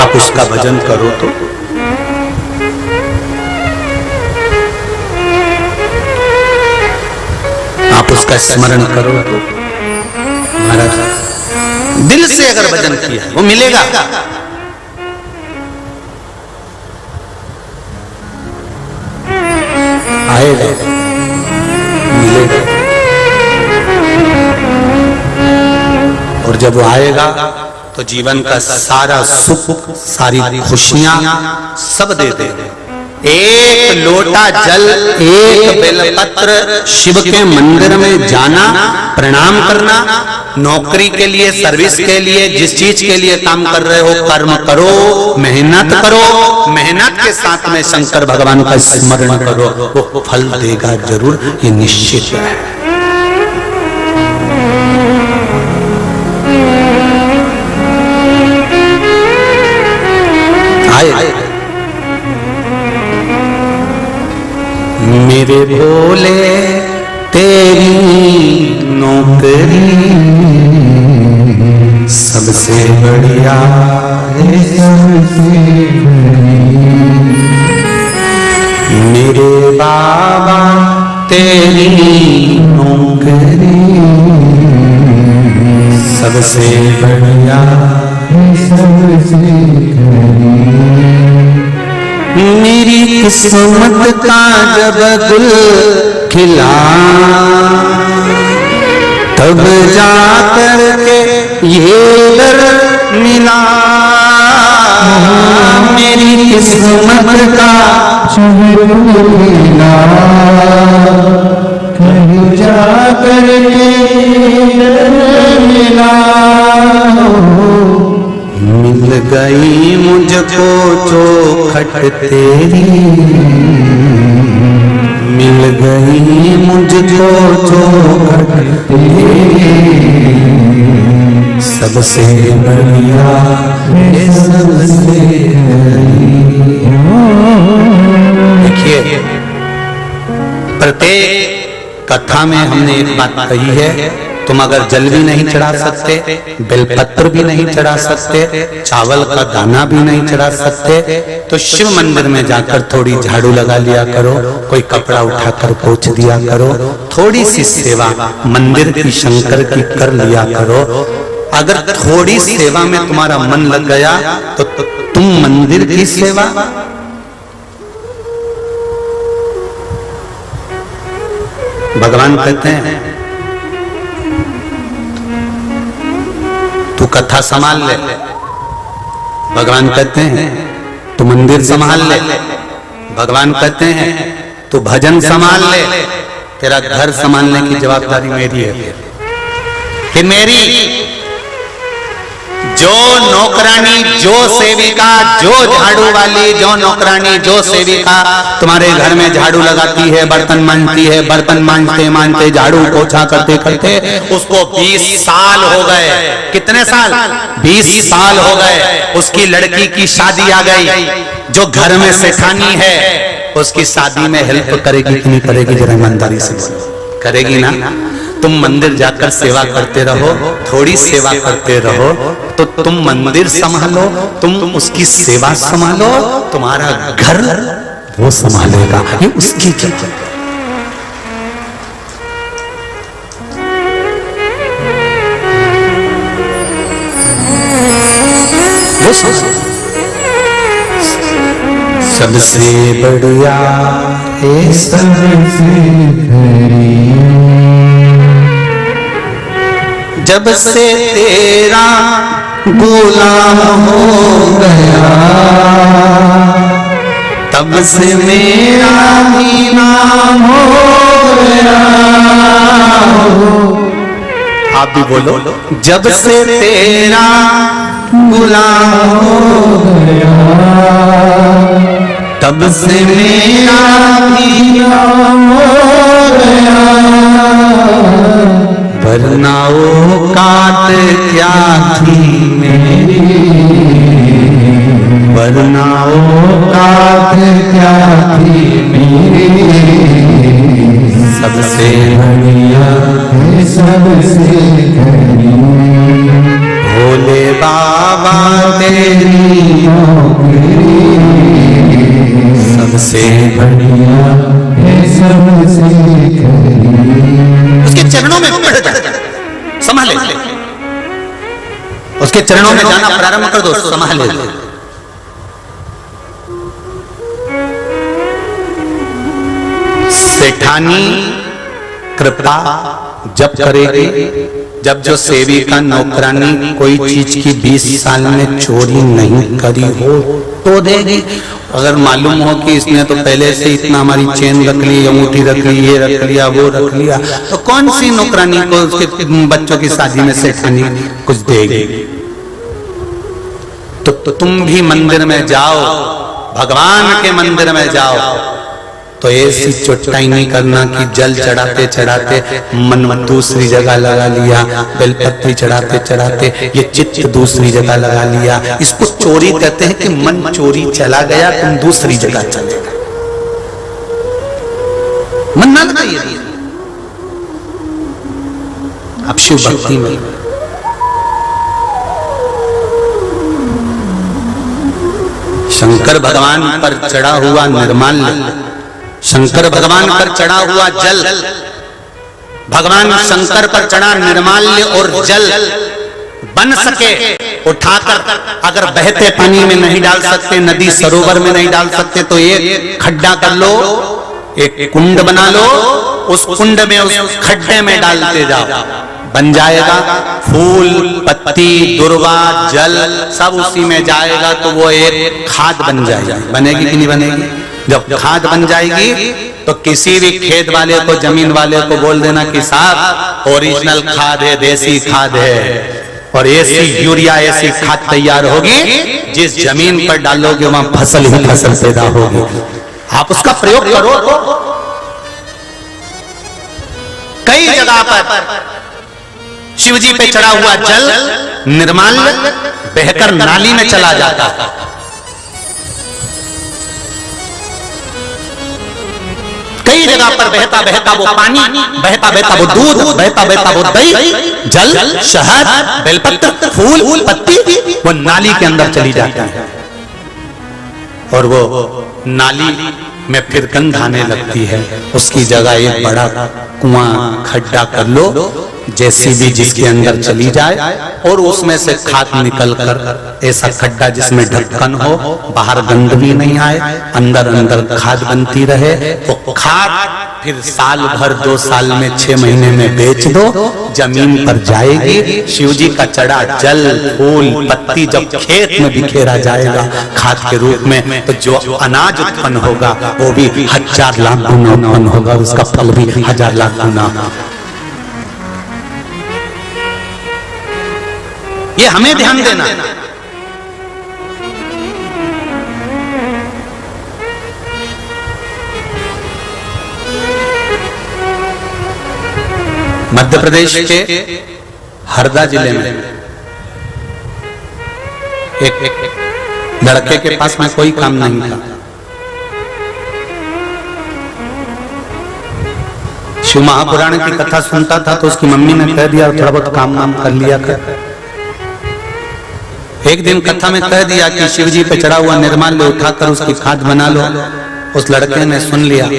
आप उसका भजन करो तो आप उसका स्मरण करो तो महाराज दिल से अगर भजन किया वो मिलेगा। आएगा, मिलेगा। और जब वो आएगा तो जीवन का सारा सुख, सारी खुशियां सब दे दे। एक लोटा जल, एक बेलपत्र, शिव के मंदिर में जाना, प्रणाम करना, नौकरी के लिए, सर्विस के लिए, जिस चीज के लिए काम कर रहे हो कर्म करो, मेहनत करो, मेहनत के साथ में शंकर भगवान का स्मरण करो, वो फल देगा जरूर, ये निश्चित है। आए मेरे भोले तेरी नौकरी सबसे बढ़िया है, मेरे बाबा तेरी नौकरी सबसे बढ़िया मेरी किस्मत का जब गुल खिला तब जाकर के ये दर मिला, मेरी किस्मत का जब गुल खिला तब जाकर के ये दर मिला। मिल गई मुझको चौखट तेरी, मिल गई मुझको चौखट तेरी, सबसे बढ़िया ये सबसे। देखिए, प्रत्येक कथा में हमने एक बात कही है, तुम अगर जल भी नहीं चढ़ा सकते, बेलपत्र भी नहीं चढ़ा सकते, चावल का दाना भी नहीं चढ़ा सकते, तो शिव मंदिर में जाकर थोड़ी झाड़ू लगा लिया करो, कोई कपड़ा उठाकर पोंछ दिया करो, थोड़ी सी सेवा मंदिर की शंकर की कर लिया करो। अगर थोड़ी सेवा में तुम्हारा मन लग गया तो तुम मंदिर की सेवा, भगवान कहते हैं तू कथा संभाल ले, भगवान कहते हैं तू मंदिर संभाल ले, भगवान कहते हैं तू भजन संभाल ले, तेरा घर संभालने की जवाबदारी मेरी है। कि मेरी जो नौकरानी, जो सेविका, जो झाड़ू वाली, जो नौकरानी, जो सेविका तुम्हारे घर में झाड़ू लगाती है, बर्तन मांजती है, बर्तन मांजते मांजते, झाड़ू पोछा करते करते उसको 20 साल हो गए। कितने साल? 20 साल हो गए। उसकी लड़की की शादी आ गई, जो घर में सेठानी है उसकी शादी में हेल्प करेगी कि नहीं करेगी? जरा ईमानदारी से करेगी ना। तुम मंदिर जाकर सेवा करते रहो, थोड़ी सेवा करते रहो, तो तुम मंदिर संभालो, तुम उसकी सेवा संभालो, तुम्हारा घर वो संभालेगा। ये उसकी जगह, वो सबसे बढ़िया है, सबसे जब से तेरा गुलाम हो गया, तब से मेरा भी नाम हो गया। आप भी बोलो, जब से तेरा गुलाम हो गया, तब से मेरा भी नाम हो गया। वरना औकात क्या थी मेरी, वरना औकात क्या थी मेरी, सबसे बढ़िया है, सबसे भोले बाबा तेरी नौकरी, सबसे बढ़िया है, सबसे उसके चरणों में संभाले, उसके चरणों में जाना प्रारंभ कर दो, संभाले। सेठानी कृपा जब करेगी, जब जो सेविका नौकरानी कोई चीज की 20 साल में चोरी नहीं करी हो तो देगी। अगर मालूम हो कि इसने तो पहले से इतना हमारी चेन रख ली, अंगूठी रख ली, ये रख लिया, वो रख लिया, तो कौन सी नौकरानी को उसके बच्चों की शादी में सेठानी कुछ देगी? तो तुम भी मंदिर में जाओ, भगवान के मंदिर में जाओ, तो ऐसी चोटाई नहीं करना कि जल चढ़ाते चढ़ाते मन दूसरी जगह लगा लिया, बेलपत्री चढ़ाते चढ़ाते ये चित्त दूसरी जगह लगा लिया। इसको चोरी कहते हैं कि मन चोरी चला गया, तुम दूसरी जगह चले गए। मन ना लगाइए, आप शिव भक्ति में शंकर भगवान पर चढ़ा हुआ निर्माल्य, शंकर भगवान पर चढ़ा हुआ जल, भगवान शंकर पर चढ़ा निर्माल्य और जल बन सके उठाकर अगर बहते पानी में नहीं डाल सकते, नदी सरोवर में नहीं डाल सकते, तो एक खड्डा कर लो, एक कुंड बना लो, उस कुंड में उस खड्डे में डालते जाओ, बन जाएगा। फूल पत्ती दुर्वा जल सब उसी में जाएगा, तो वो एक खाद बन जाएगी। बनेगी कि नहीं बनेगी? जब खाद बन जाएगी तो किसी भी खेत वाले को, जमीन वाले को बोल देना कि साहब ओरिजिनल खाद है, देसी खाद है, और ऐसी यूरिया ऐसी खाद तैयार होगी जिस जमीन पर डालोगे वहां फसल ही फसल पैदा होगी। आप उसका प्रयोग करो। कई जगह पर शिवजी पे चढ़ा हुआ जल निर्माल्य बहकर नाली में चला जाता है। कई जगह पर बहता बहता वो पानी, बहता बहता वो दूध, बहता बहता वो दही, जल, शहद, बेलपत्र, फूल, पत्ती वो नाली के अंदर चली जाती है और वो नाली में फिर गंध आने लगती है। उसकी जगह एक बड़ा कुआं खड्डा कर लो, जेसीबी जिसके अंदर चली जाए और उसमें से खाद निकल कर, ऐसा खड्डा जिसमें ढक्कन हो, बाहर गंध भी नहीं आए, अंदर अंदर खाद बनती रहे। वो खाद फिर साल भर, 2 साल में, 6 महीने में बेच दो, जमीन पर जाएगी। शिव जी का चढ़ा जल, फूल, पत्ती जब खेत में बिखेरा जाएगा खाद के रूप में, तो जो अनाज उत्पन्न होगा वो भी 1000 लाख गुना उत्पन्न होगा, उसका फल भी 1000 लाख गुना। ये हमें ध्यान देना। मध्य प्रदेश के हरदा जिले में एक लड़के के पास में कोई काम नहीं था। शिव महापुराण की कथा सुनता था तो उसकी मम्मी ने कह दिया थोड़ा बहुत काम वाम कर लिया कर। एक दिन कथा में कह दिया कि शिव जी पे चढ़ा हुआ निर्माल्य उठाकर उसकी खाद बना लो। उस लड़के ने सुन लिया,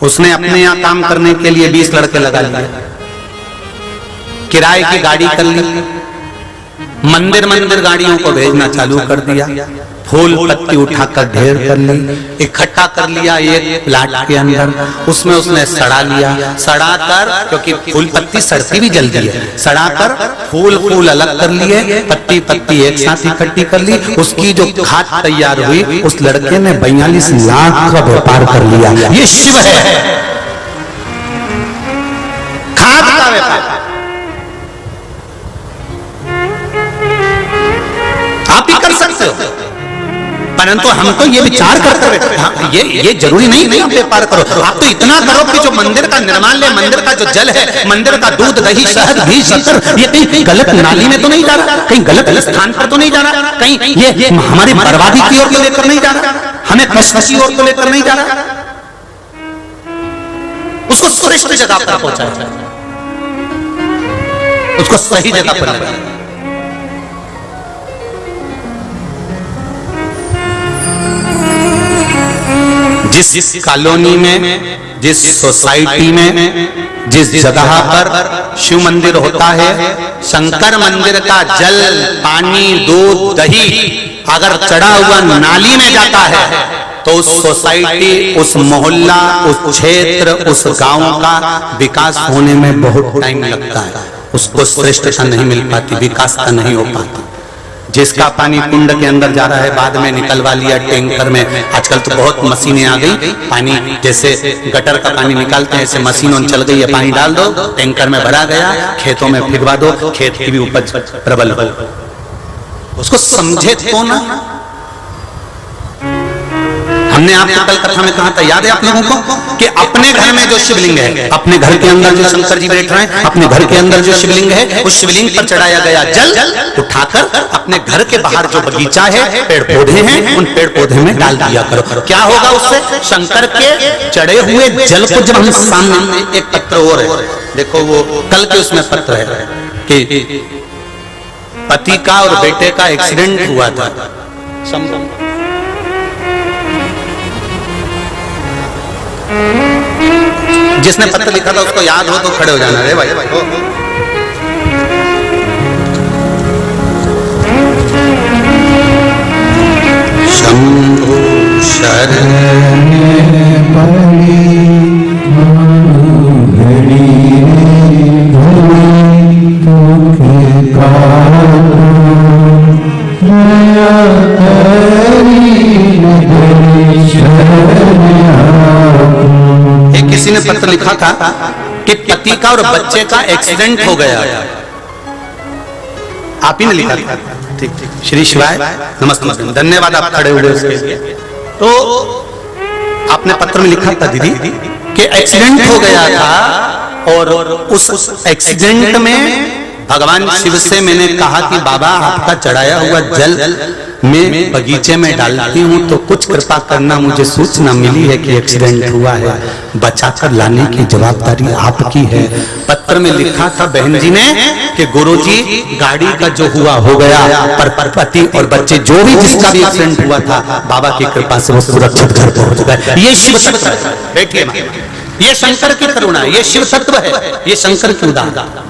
उसने अपने यहाँ काम करने के लिए 20 लड़के लगा लिए, किराए की गाड़ी कर ली, मंदिर मंदिर गाड़ियों को भेजना चालू कर दिया, फूल पत्ती उठाकर ढेर कर ली, इकट्ठा कर लिया एक प्लाट के अंदर, उसमें उसने सड़ा लिया, सड़ा कर, क्योंकि फूल पत्ती सड़ती भी जल्दी है, सड़ा कर फूल अलग कर लिए, पत्ती पत्ती एक साथ इकट्ठी कर ली। उसकी जो खाद तैयार हुई, उस लड़के ने 42 लाख का व्यापार कर लिया। ये शिव है, खाद का व्यापार। आप ही कर सकते हो, परंतु हमको ये विचार करते हुए ये जरूरी नहीं कि आप व्यापार करो। आप तो इतना करो कि जो मंदिर का निर्माल्य, मंदिर का जो जल है, मंदिर का दूध, दही, शहद, घी, शक्कर, ये कहीं गलत नाली में तो नहीं जा रहा, कहीं गलत स्थान पर तो नहीं जा रहा, कहीं ये हमारी बर्बादी की ओर तो लेकर नहीं जा रहा, हमें कष्ट की ओर तो लेकर नहीं जा रहा। उसको श्रेष्ठ जगह पर पहुंचाया, उसको सही जगह पर लगाया। जिस कॉलोनी में, जिस सोसाइटी में, जिस जगह पर शिव मंदिर होता है, शंकर मंदिर का जल, पानी, दूध, दही अगर चढ़ा हुआ नाली में जाता है तो उस सोसाइटी, उस मोहल्ला, उस क्षेत्र, उस गांव का विकास होने में बहुत टाइम लगता है। उसको श्रेष्ठता नहीं मिल पाती, विकास का नहीं हो पाता। जिसका पानी कुंड के अंदर जा रहा है, बाद में निकलवा लिया टैंकर में। आजकल तो बहुत मशीनें आ गई, पानी जैसे गटर का पानी निकालते हैं, ऐसे मशीन चल गई है, पानी डाल दो, टैंकर में भरा गया, खेतों में भिजवा दो, खेत की भी उपज प्रबल हो। उसको समझे तो ना। हमने आपको कल कथा में कहा था, याद है आप लोगों को, कि अपने घर में जो शिवलिंग है, अपने घर के अंदर जो शंकर जी बैठ रहे हैं, अपने घर के अंदर जो शिवलिंग है, उस शिवलिंग पर चढ़ाया गया जल उठाकर अपने घर के बाहर जो बगीचा है, पेड़ पौधे हैं, उन पेड़ पौधे में डाल दिया करो। क्या होगा उससे? शंकर के चढ़े हुए जल को जब हम सामने, एक पत्र और है, देखो वो कल के उसमें पत्र है कि पति का और बेटे का एक्सीडेंट हुआ था। जिसने पत्र लिखा था उसको याद हो तो खड़े हो जाना रे भाई। शंभो शरण किसी ने पत्र लिखा था कि पति का और बच्चे का एक्सीडेंट हो गया। आप ही ने लिखा था। ठीक ठीक, श्री शिवाय, नमस्ते, धन्यवाद, आप खड़े हुए उसके लिए। तो आपने पत्र में लिखा था दीदी कि एक्सीडेंट हो गया था और उस एक्सीडेंट में भगवान शिव से मैंने कहा कि बाबा आपका चढ़ाया हुआ जल मैं बगीचे में डालती हूँ तो कुछ कृपा करना, मुझे सूचना मिली है कि एक्सीडेंट हुआ है, बचाकर लाने की जवाबदारी आपकी है। पत्र में लिखा था बहन जी ने कि गुरुजी गाड़ी का जो हुआ हो गया, पर पति और बच्चे जो भी जिसका भी एक्सीडेंट हुआ था, बाबा की कृपा से वो सुरक्षित घर पहुंच गए। ये शिव तत्व है, बैठिए, ये शंकर की करुणा, ये शिव तत्व है, ये शंकर की उदाहरण।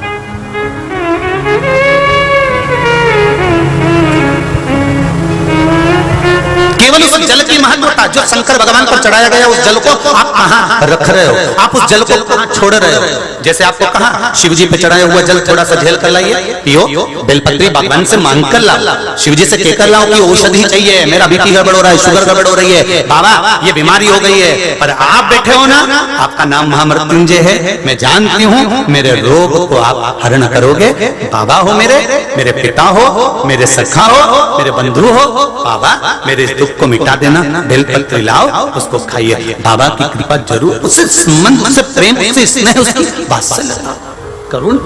केवल उस जल की महत्वता जो शंकर भगवान को चढ़ाया गया, उस जल को आप कहां रख रहे हो, आप उस जल को कहां छोड़ रहे हो। जैसे आपको कहा शिव जी पे चढ़ाया हुआ जल थोड़ा सा झेल कर लाइए, पियो, बेलपत्री भगवान से मांग कर लाओ, शिव जी से कहकर लाओ कि औषधि चाहिए, मेरा बीपी गड़बड़ हो रहा है, शुगर गड़बड़ हो रही है, बाबा ये बीमारी हो गई है। पर आप बैठे हो ना, आपका नाम महामृत्युंजय है, मैं जानती हूँ मेरे रोग को आप हरण करोगे। बाबा हो मेरे पिता हो, मेरे सखा हो, मेरे बंधु हो, बाबा मेरे इस दुख को मिटा देना। बेलपत्री लाओ, उसको खाइए, बाबा की कृपा जरूर, उससे संबंध, उससे प्रेम, उससे स्नेह, उसकी वात्सल्य करुण